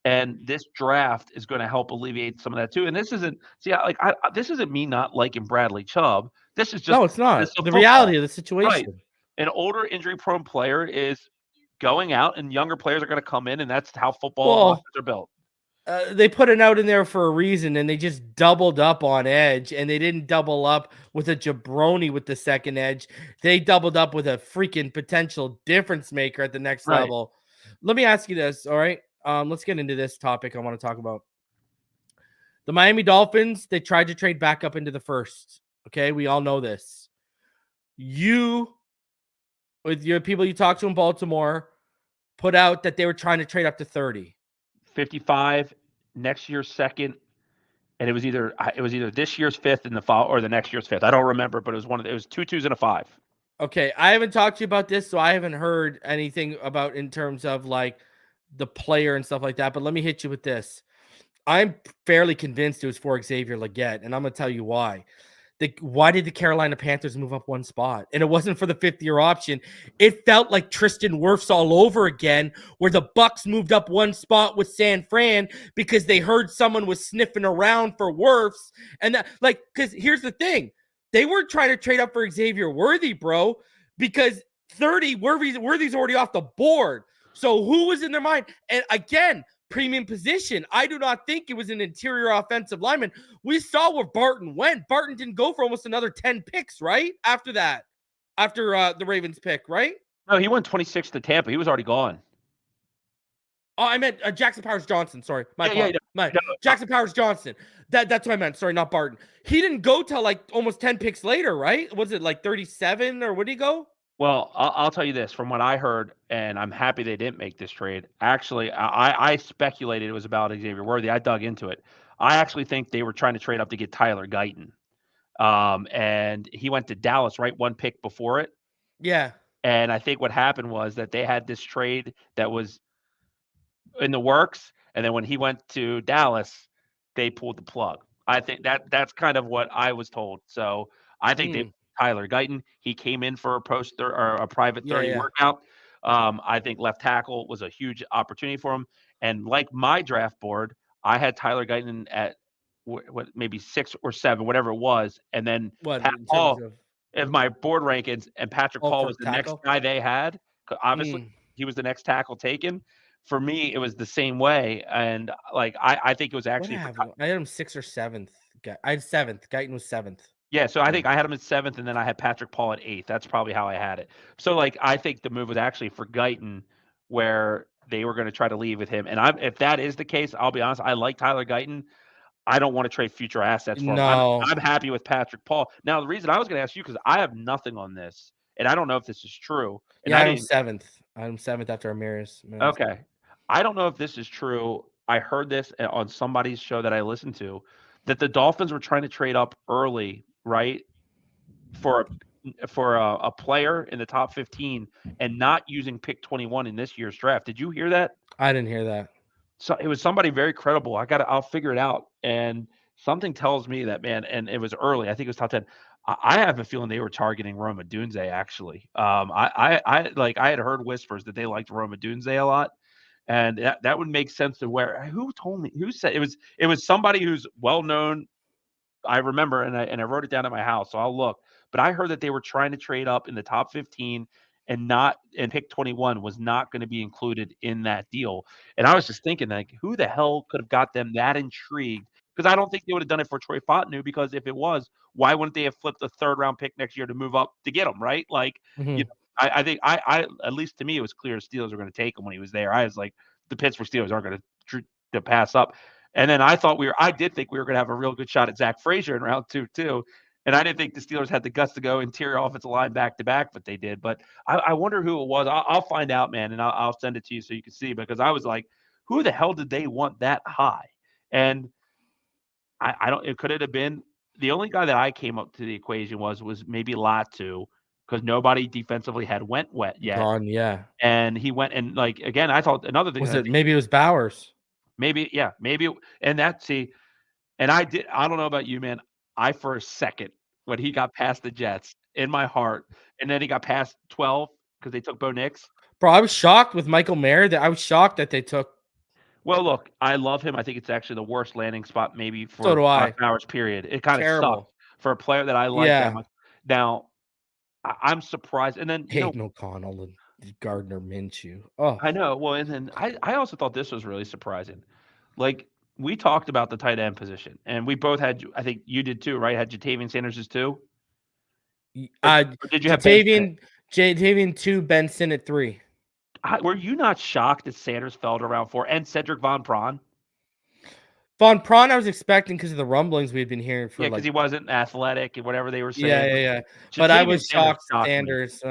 And this draft is going to help alleviate some of that too. And this isn't this isn't me not liking Bradley Chubb. This is just no, it's not the football. reality of the situation. Right. An older injury-prone player is going out, and younger players are going to come in, and that's how football are built. They put it out in there for a reason, and they just doubled up on edge, and they didn't double up with a jabroni with the second edge. They doubled up with a freaking potential difference maker at the next level. Let me ask you this, all right? Let's get into this topic I want to talk about. The Miami Dolphins, they tried to trade back up into the first. Okay, we all know this. You, with your people you talked to in Baltimore, put out that they were trying to trade up to 30. 55, next year's second, and it was either this year's fifth in the fall or the next year's fifth. I don't remember, but it was 2 2s and a 5. Okay, I haven't talked to you about this, so I haven't heard anything about in terms of the player and stuff like that. But let me hit you with this. I'm fairly convinced it was for Xavier Legette, and I'm gonna tell you why. Why did the Carolina Panthers move up one spot? And it wasn't for the 5th-year option. It felt like Tristan Wirfs all over again, where the Bucs moved up one spot with San Fran because they heard someone was sniffing around for Wirfs. And that, because here's the thing. They weren't trying to trade up for Xavier Worthy, bro, because 30, Worthy's already off the board. So who was in their mind? And again, premium position. I do not think it was an interior offensive lineman. We saw where Barton went. Barton didn't go for almost another 10 picks, right? After that, after the Ravens pick, right? No, he went 26 to Tampa. He was already gone. Oh, I meant Jackson Powers Johnson. Sorry. Jackson Powers Johnson. That's what I meant. Sorry, not Barton. He didn't go till almost 10 picks later, right? Was it 37 or where did he go? Well, I'll tell you this from what I heard, and I'm happy they didn't make this trade. Actually, I speculated it was about Xavier Worthy. I dug into it. I actually think they were trying to trade up to get Tyler Guyton. And he went to Dallas, right? 1 pick before it. Yeah. And I think what happened was that they had this trade that was in the works. And then when he went to Dallas, they pulled the plug. I think that's kind of what I was told. So I think they Tyler Guyton. He came in for a private 30 workout. I think left tackle was a huge opportunity for him. And like my draft board, I had Tyler Guyton at what maybe 6 or 7, whatever it was, and then Pat Paul of my board rankings, and Patrick Paul was the next guy they had. Obviously, he was the next tackle taken. For me, it was the same way, and I think it was actually. I had him 6th or 7th. I had 7th. Guyton was 7th. Yeah, so I think I had him at 7th, and then I had Patrick Paul at 8th. That's probably how I had it. So I think the move was actually for Guyton, where they were going to try to leave with him. And if that is the case, I'll be honest, I like Tyler Guyton. I don't want to trade future assets for him. I'm happy with Patrick Paul. Now, the reason I was going to ask you, because I have nothing on this, and I don't know if this is true. And I am 7th. I'm 7th after Ramirez. Okay. I don't know if this is true. I heard this on somebody's show that I listened to, that the Dolphins were trying to trade up early, right, for a player in the top 15 and not using pick 21 in this year's draft. Did you hear that? I didn't hear that. So it was somebody very credible. I'll figure it out. And something tells me that, man, and it was early. I think it was top 10. I have a feeling they were targeting Rome Odunze, actually. I had heard whispers that they liked Rome Odunze a lot. And that would make sense to who told me, who said it was somebody who's well known. I remember, and I wrote it down at my house, so I'll look. But I heard that they were trying to trade up in the top 15 and pick 21 was not going to be included in that deal. And I was just thinking, who the hell could have got them that intrigued? Because I don't think they would have done it for Troy Fontenot, because if it was, why wouldn't they have flipped the 3rd-round pick next year to move up to get him, right? I think at least to me, it was clear Steelers were going to take him when he was there. I was like, the Pittsburgh Steelers aren't going to pass up. And then I did think we were going to have a real good shot at Zach Frazier in round 2 too. And I didn't think the Steelers had the guts to go interior offensive line back to back, but they did. But I wonder who it was. I'll find out, man, and I'll send it to you so you can see, because I was like, who the hell did they want that high? And I don't. It could have been the only guy that I came up to the equation was maybe Latu, because nobody defensively had went wet yet. Gone, yeah. And he went, and like again, I thought another thing Maybe it was Bowers. Maybe, yeah, maybe. And I don't know about you, man. I for a second, when he got past the Jets, in my heart, and then he got past 12 because they took Bo Nix. Bro, I was shocked with Michael Mayer. I was shocked that they took. Well, look, I love him. I think it's actually the worst landing spot maybe for So do I. 5 hours period. It kind of sucked for a player that I like that much. Now, I'm surprised. And then Hayden O'Connell and Gardner Minshew. Oh, I know. Well, and then I also thought this was really surprising. Like, we talked about the tight end position, and we both had, I think you did too, right? Had Jatavian Sanders as 2? Or did you have Jatavian 2, Benson at 3? Were you not shocked that Sanders fell to round 4 and Cedric Von Prawn? Von Prawn, I was expecting because of the rumblings we had been hearing for. Yeah, because he wasn't athletic and whatever they were saying. Yeah. But I was shocked. Sanders.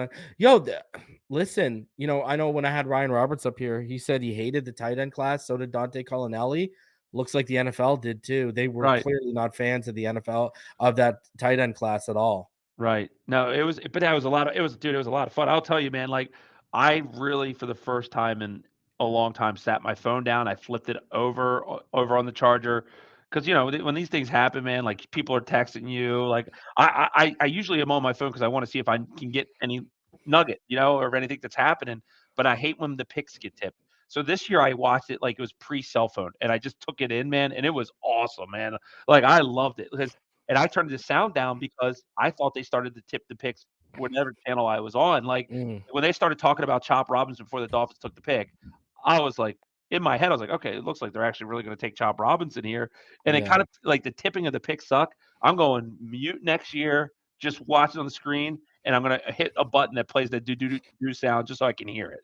Listen, I know when I had Ryan Roberts up here, he said he hated the tight end class. So did Dante Colonelli. Looks like the NFL did too. They were clearly not fans of the NFL of that tight end class at all. Right. No, it was a lot of fun. I'll tell you, man, like, I really, for the first time in a long time, sat my phone down. I flipped it over on the charger, because when these things happen, man, like, people are texting you. Like, I usually am on my phone because I want to see if I can get any nugget, or anything that's happening. But I hate when the picks get tipped. So this year I watched it like it was pre-cell phone, and I just took it in, man, and it was awesome, man. Like, I loved it, and I turned the sound down because I thought they started to tip the picks whatever channel I was on. Like, when they started talking about Chop Robinson before the Dolphins took the pick, I was like, in my head, I was like, okay, it looks like they're actually really going to take Chop Robinson here. And it kind of, like, the tipping of the picks suck. I'm going mute next year, just watch it on the screen, and I'm going to hit a button that plays that do sound just so I can hear it.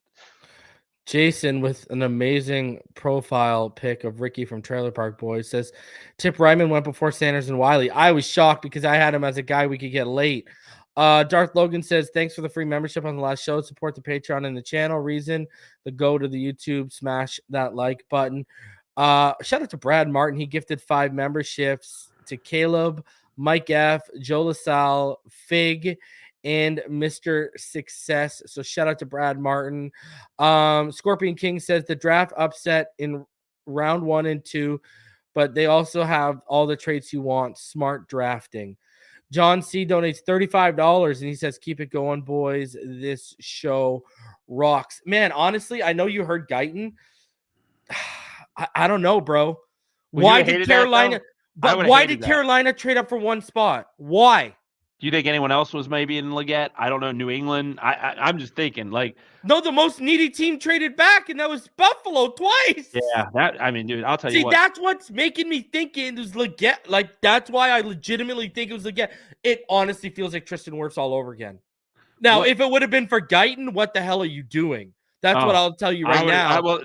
Jason, with an amazing profile pic of Ricky from Trailer Park Boys, says Tip Ryman went before Sanders and Wiley. I was shocked because I had him as a guy we could get late. Darth Logan says, thanks for the free membership on the last show. Support the Patreon and the channel. Reason to go to the YouTube, smash that like button. Shout out to Brad Martin. He gifted 5 memberships to Caleb, Mike F, Joe LaSalle, Fig, and Mr. Success. So shout out to Brad Martin. Scorpion King says the draft upset in round 1 and 2, but they also have all the traits you want. Smart drafting. John C donates $35 and he says, keep it going, boys. This show rocks. Man, honestly, I know you heard Guyton. I don't know, bro. Why did Carolina trade up for one spot? Why? Do you think anyone else was maybe in Legette? I don't know. New England? I'm just thinking, like. No, the most needy team traded back, and that was Buffalo twice. Yeah, dude, I'll tell you what. See, that's what's making me think it was Legette. Like, that's why I legitimately think it was Legette. It honestly feels like Tristan Wirfs all over again. Now, if it would have been for Guyton, what the hell are you doing? That's what I'll tell you right now.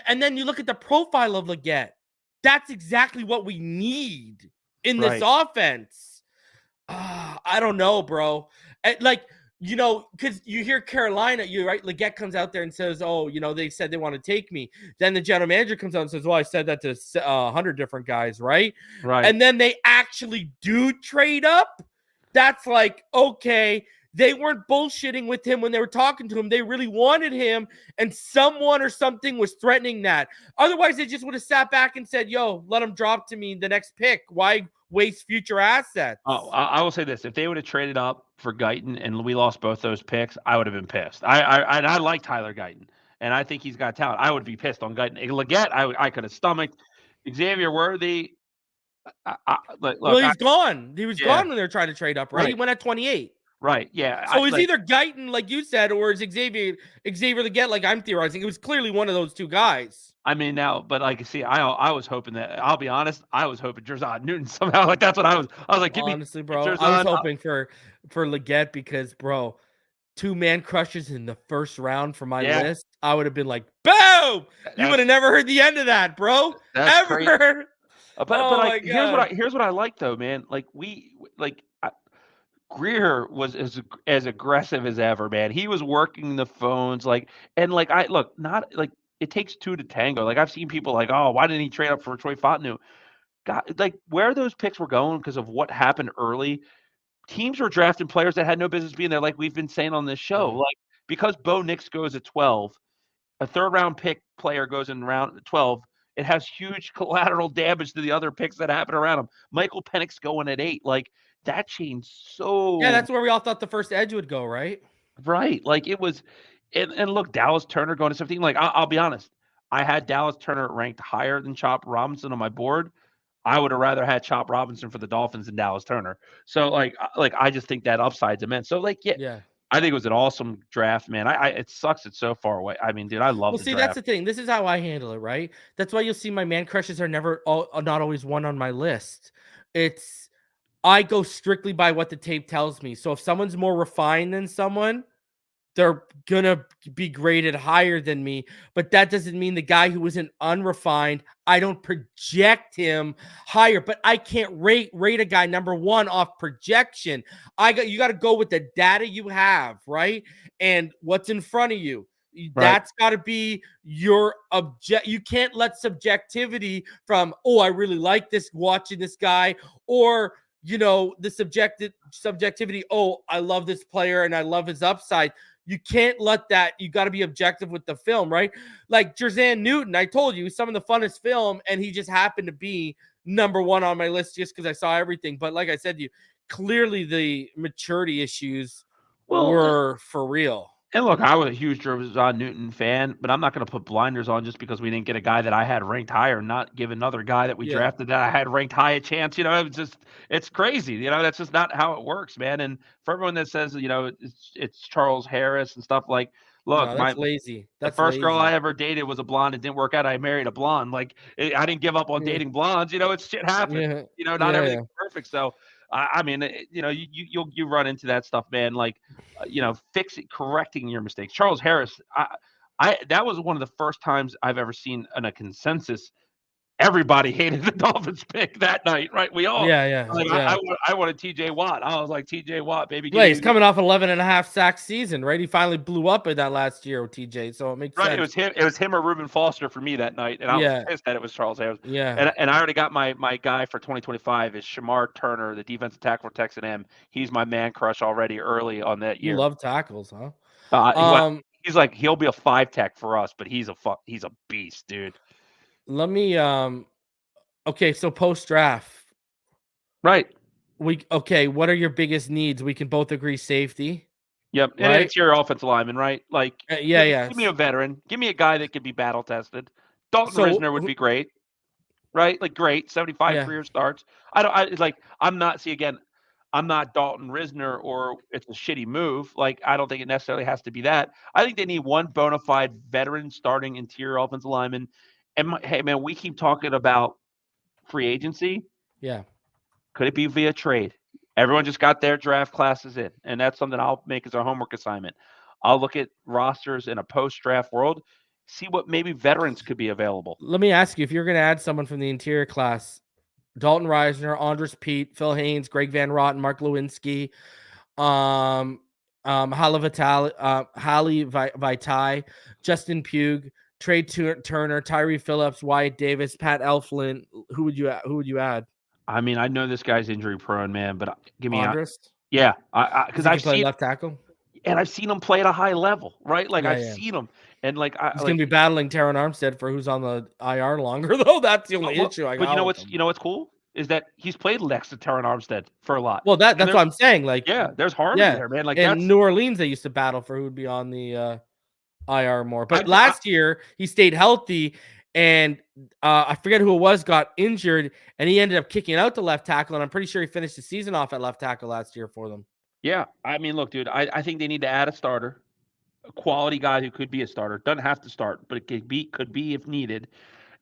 And then you look at the profile of Legette. That's exactly what we need in this offense. I don't know, bro. Like, because you hear Carolina, Legette comes out there and says, oh, they said they want to take me. Then the general manager comes out and says, well, I said that to 100 different guys, right? Right. And then they actually do trade up. That's like, okay, they weren't bullshitting with him when they were talking to him. They really wanted him, and someone or something was threatening that. Otherwise, they just would have sat back and said, yo, let him drop to me the next pick. Why waste future assets? Oh, I will say this. If they would have traded up for Guyton and we lost both those picks, I would have been pissed. I like Tyler Guyton, and I think he's got talent. I would be pissed on Guyton. Legette, I could have stomached. Xavier Worthy. He's gone. He was gone when they were trying to trade up, right? He went at 28. Right, yeah. So it's either Guyton, like you said, or it's Xavier Legette, like I'm theorizing. It was clearly one of those two guys. I mean, now, but like, see, I was hoping that, I'll be honest, I was hoping Jerzon Newton somehow. Like, that's what I was like, give honestly, me, bro. Jerzon, I was hoping for Legette because, bro, 2 man crushes in the first round for my Yeah. list, I would have been like, boom! You would have never heard the end of that, bro. That's Ever. crazy. But Oh like, my God. here's what I like though, man. Like Greer was as aggressive as ever, man. He was working the phones, and I look, not like it takes two to tango. Like I've seen people like, oh, why didn't he trade up for Troy Fontenot? God, like where those picks were going because of what happened early. Teams were drafting players that had no business being there, like we've been saying on this show. Like because Bo Nix goes at 12, a third round pick player goes in round 12. It has huge collateral damage to the other picks that happen around him. Michael Penix going at 8, like that changed so. Yeah, that's where we all thought the first edge would go, right? Right. Like it was, and look, Dallas Turner going to 17. Like I'll be honest, I had Dallas Turner ranked higher than Chop Robinson on my board. I would have rather had Chop Robinson for the Dolphins than Dallas Turner. So like I just think that upside's immense. So like Yeah. I think it was an awesome draft, man. It sucks it's so far away. I mean, dude, I love Well, the see, draft. that's the thing. This is how I handle it, right? That's why you'll see my man crushes are not always one on my list. I go strictly by what the tape tells me. So if someone's more refined than someone, they're gonna be graded higher than me, but that doesn't mean the guy who isn't unrefined, I don't project him higher. But I can't rate a guy number one off projection. You got to go with the data you have, right? And what's in front of you. That's got to be your object. You can't let subjectivity from, oh, I really like this watching this guy, or the subjectivity. Oh, I love this player and I love his upside. You can't let that. You got to be objective with the film, right? Like Jerzan Newton, I told you, some of the funnest film, and he just happened to be number one on my list just because I saw everything. But like I said to you, clearly the maturity issues were for real. And look, I was a huge Jerzan Newton fan, but I'm not going to put blinders on just because we didn't get a guy that I had ranked higher, not give another guy that we drafted that I had ranked high a chance. It's crazy. That's just not how it works, man. And for everyone that says, it's Charles Harris and stuff, like, look, no, that's lazy. The first girl I ever dated was a blonde. It didn't work out. I married a blonde. Like, I didn't give up on dating blondes. It's shit happens. Not everything's perfect. So, I mean, you run into that stuff, man. Like, correcting your mistakes. Charles Harris, that was one of the first times I've ever seen in a consensus. Everybody hated the Dolphins pick that night, right? We all, I wanted TJ Watt. I was like, TJ Watt, baby. Yeah, he's coming off 11.5 sack season, right? He finally blew up in that last year with TJ, so it makes sense. Right, it was him or Reuben Foster for me that night, and I was pissed that it was Charles Harris. Yeah, and I already got my guy for 2025 is Shamar Turner, the defensive tackle for Texas A&M. He's my man crush already early on that year. You love tackles, huh? He's like he'll be a 5-tech for us, but he's a beast, dude. Let me okay, so post draft. Right. What are your biggest needs? We can both agree safety. Yep. And it's your offensive lineman, right? Like give me a veteran. Give me a guy that could be battle tested. Dalton Risner would be great. Right? Like great. 75 career starts. I'm not Dalton Risner or it's a shitty move. Like I don't think it necessarily has to be that. I think they need one bona fide veteran starting interior offensive lineman. And hey, man, we keep talking about free agency. Yeah. Could it be via trade? Everyone just got their draft classes in, and that's something I'll make as our homework assignment. I'll look at rosters in a post-draft world, see what maybe veterans could be available. Let me ask you, if you're going to add someone from the interior class, Dalton Risner, Andres Pete, Phil Haynes, Greg Van Rotten, Mark Lewinsky, Halle Vitae, Justin Pugh, Trey Turner, Tyree Phillips, Wyatt Davis, Pat Elflin. Who would you add? I mean, I know this guy's injury prone, man, but give me Andres. Yeah, because I've seen left tackle, and I've seen him play at a high level, right? Like I've seen him, and he's gonna be battling Taron Armstead for who's on the IR longer, though. That's the only issue I got. But you know what's cool is that he's played next to Taron Armstead for a lot. Well, that's what I'm saying. Like, there's harmony there, man. Like in New Orleans, they used to battle for who would be on the IR more. But last year he stayed healthy, and I forget who it was got injured, and he ended up kicking out the left tackle. And I'm pretty sure he finished the season off at left tackle last year for them. Yeah, I mean, look, dude, I think they need to add a starter, a quality guy who could be a starter. Doesn't have to start, but it could be if needed.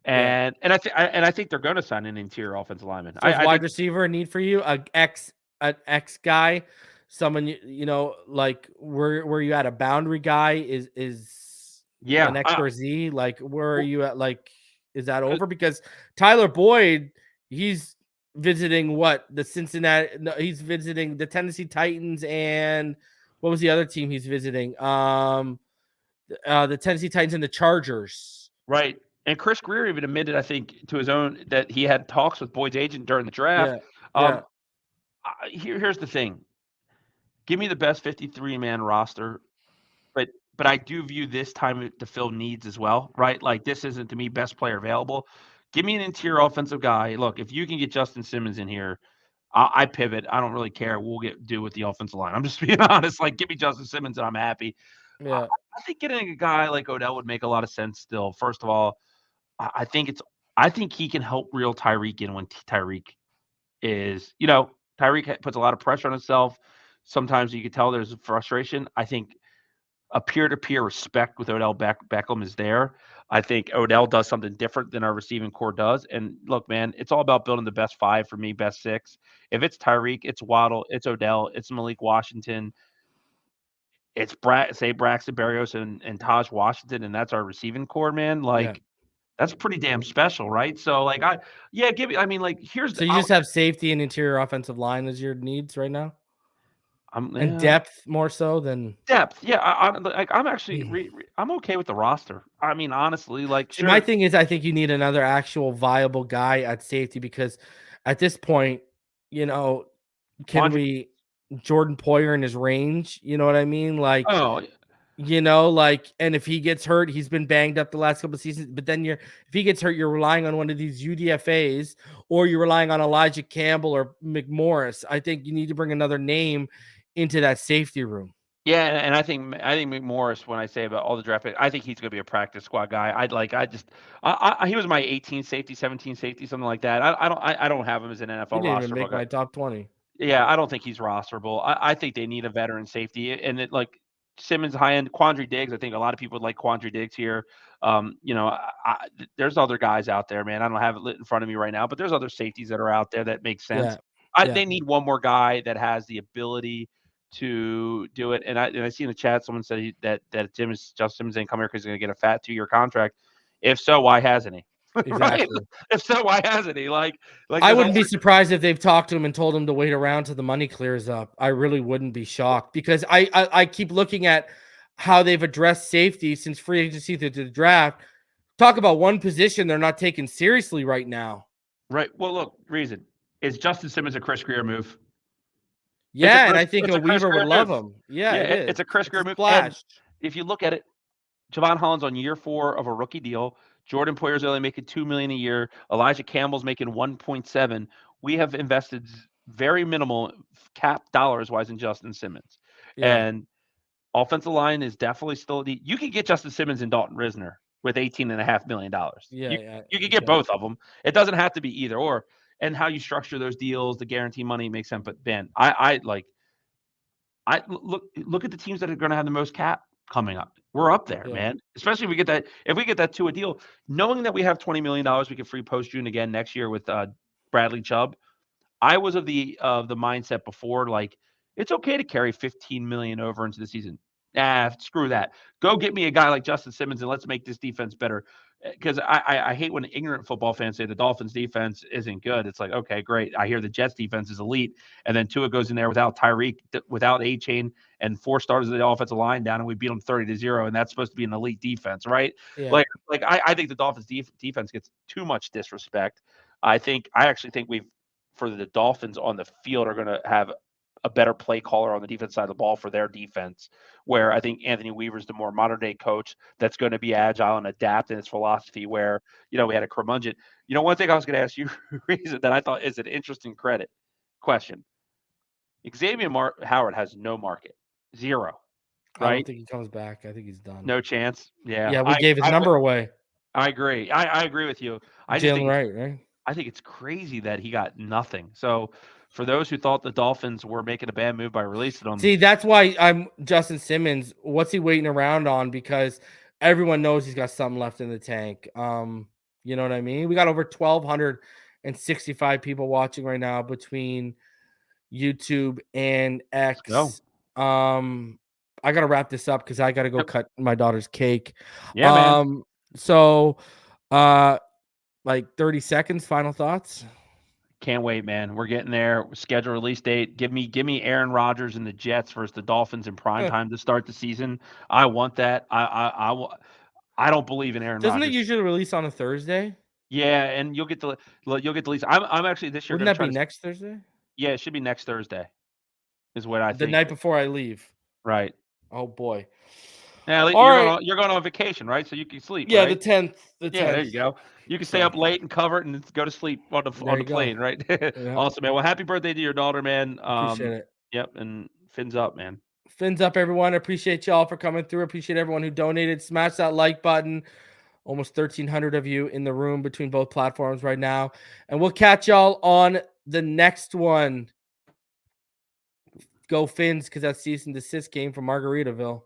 And I think they're going to sign an interior offensive lineman. So wide receiver a need for you, an X guy someone like where you at a boundary guy is an Yeah, X or Z? Like where are you at? Like is that over? Because Tyler Boyd, he's visiting what the Cincinnati? No, he's visiting the Tennessee Titans and what was the other team he's visiting? The Tennessee Titans and the Chargers. right. And Chris Greer even admitted, I think, to his own that he had talks with Boyd's agent during the draft. Yeah, yeah, Here's the thing. Give me the best 53-man roster, but I do view this time to fill needs as well, right? Like this isn't to me best player available. Give me an interior offensive guy. Look, if you can get Justin Simmons in here, I pivot. I don't really care. We'll do with the offensive line. I'm just being honest. Like, give me Justin Simmons and I'm happy. I, yeah. I think getting a guy like Odell would make a lot of sense still. First of all, I think he can help reel Tyreek in when Tyreek is, Tyreek puts a lot of pressure on himself. Sometimes you can tell there's frustration. I think a peer-to-peer respect with Odell Beckham is there. I think Odell does something different than our receiving core does. And look, man, it's all about building the best 5 for me, best 6. If it's Tyreek, it's Waddle, it's Odell, it's Malik Washington, it's Braxton Berrios and Taj Washington, and that's our receiving core, man. Yeah. Like that's pretty damn special, right? So like here's So you just have safety and interior offensive line as your needs right now, and depth more so than depth. Yeah, I'm actually I'm okay with the roster. I mean, honestly, like See, my thing is I think you need another actual viable guy at safety because at this point, can we Jordan Poyer in his range? You know what I mean? Like, oh and if he gets hurt, he's been banged up the last couple of seasons. But then if he gets hurt, you're relying on one of these UDFAs or you're relying on Elijah Campbell or McMorris. I think you need to bring another name into that safety room. yeah, and I think McMorris, when I say about all the draft picks, I think he's going to be a practice squad guy. He was my 18 safety, 17 safety, something like that. I don't have him as an NFL He didn't roster even make my top 20. Yeah, I don't think he's rosterable. I think they need a veteran safety, and Simmons high end, Quandre Diggs. I think a lot of people would like Quandre Diggs here. There's other guys out there, man. I don't have it lit in front of me right now, but there's other safeties that are out there that make sense. They need one more guy that has the ability to do it. And I see in the chat someone said that Justin Simmons ain't come here because he's going to get a fat 2-year contract. If so, why hasn't he? Exactly. Right? If so, why hasn't he? Like I wouldn't be surprised if they've talked to him and told him to wait around till the money clears up. I really wouldn't be shocked because I keep looking at how they've addressed safety since free agency through the draft. Talk about one position they're not taking seriously right now. Right. Well, look, reason is Justin Simmons a Chris Greer move. Yeah, and I think a Weaver would love him. Yeah, it's a Chris Greer move. Splash. If you look at it, Javon Holland's on year 4 of a rookie deal. Jordan Poyer's only making $2 million a year. Elijah Campbell's making 1.7. We have invested very minimal cap dollars wise in Justin Simmons, and offensive line is definitely still you can get Justin Simmons and Dalton Risner with $18.5 million. You can get both of them. It doesn't have to be either or. And how you structure those deals, the guarantee money makes sense. But Ben, I look at the teams that are going to have the most cap coming up. We're up there, man. Especially if we get that to a deal, knowing that we have $20 million, we can free post June again next year with Bradley Chubb. I was of the mindset before, like it's okay to carry $15 million over into the season. Screw that. Go get me a guy like Justin Simmons and let's make this defense better. Because I hate when ignorant football fans say the Dolphins defense isn't good. It's like, okay, great. I hear the Jets defense is elite. And then Tua goes in there without Tyreek, without A-Chain, and 4 starters of the offensive line down, and we beat them 30-0. And that's supposed to be an elite defense, right? Yeah. I think the Dolphins defense gets too much disrespect. I actually think for the Dolphins on the field are going to have a better play caller on the defense side of the ball for their defense, where I think Anthony Weaver's the more modern day coach that's going to be agile and adapt in his philosophy where, we had a curmudgeon. One thing I was going to ask you, reason that I thought is an interesting question. Xavier Howard has no market, 0. Right? I don't think he comes back. I think he's done. No chance. Yeah. Yeah, we gave his number away. I agree. I agree with you. Right? I think it's crazy that he got nothing. So for those who thought the Dolphins were making a bad move by releasing him. See, that's why I'm Justin Simmons. What's he waiting around on? Because everyone knows he's got something left in the tank. You know what I mean? We got over 1,265 people watching right now between, YouTube, and X. go. I gotta wrap this up because I gotta go Yep. cut my daughter's cake. Yeah, man. So, like 30 seconds. Final thoughts. Can't wait, man. We're getting there. Schedule release date. Give me Aaron Rodgers and the Jets versus the Dolphins in prime time to start the season. I want that. I don't believe in Aaron Doesn't Rodgers. it usually release on a Thursday? Yeah, and you'll get the least. I'm actually this year Wouldn't going that to try be to. next Thursday? Yeah, it should be next Thursday. Is what I The think. night before I leave. Right. Oh boy. Yeah, All you're going on vacation, right? So you can sleep. Yeah, right? the 10th. The 10th. Yeah, there you go. You can stay up late and cover it and go to sleep on the There you go. plane, right? Yeah. Awesome, man. Well, happy birthday to your daughter, man. Appreciate it. Yep, and fins up, man. Fins up, everyone. Appreciate y'all for coming through. Appreciate everyone who donated. Smash that like button. Almost 1,300 of you in the room between both platforms right now. And we'll catch y'all on the next one. Go Fins, because that cease and desist came from Margaritaville.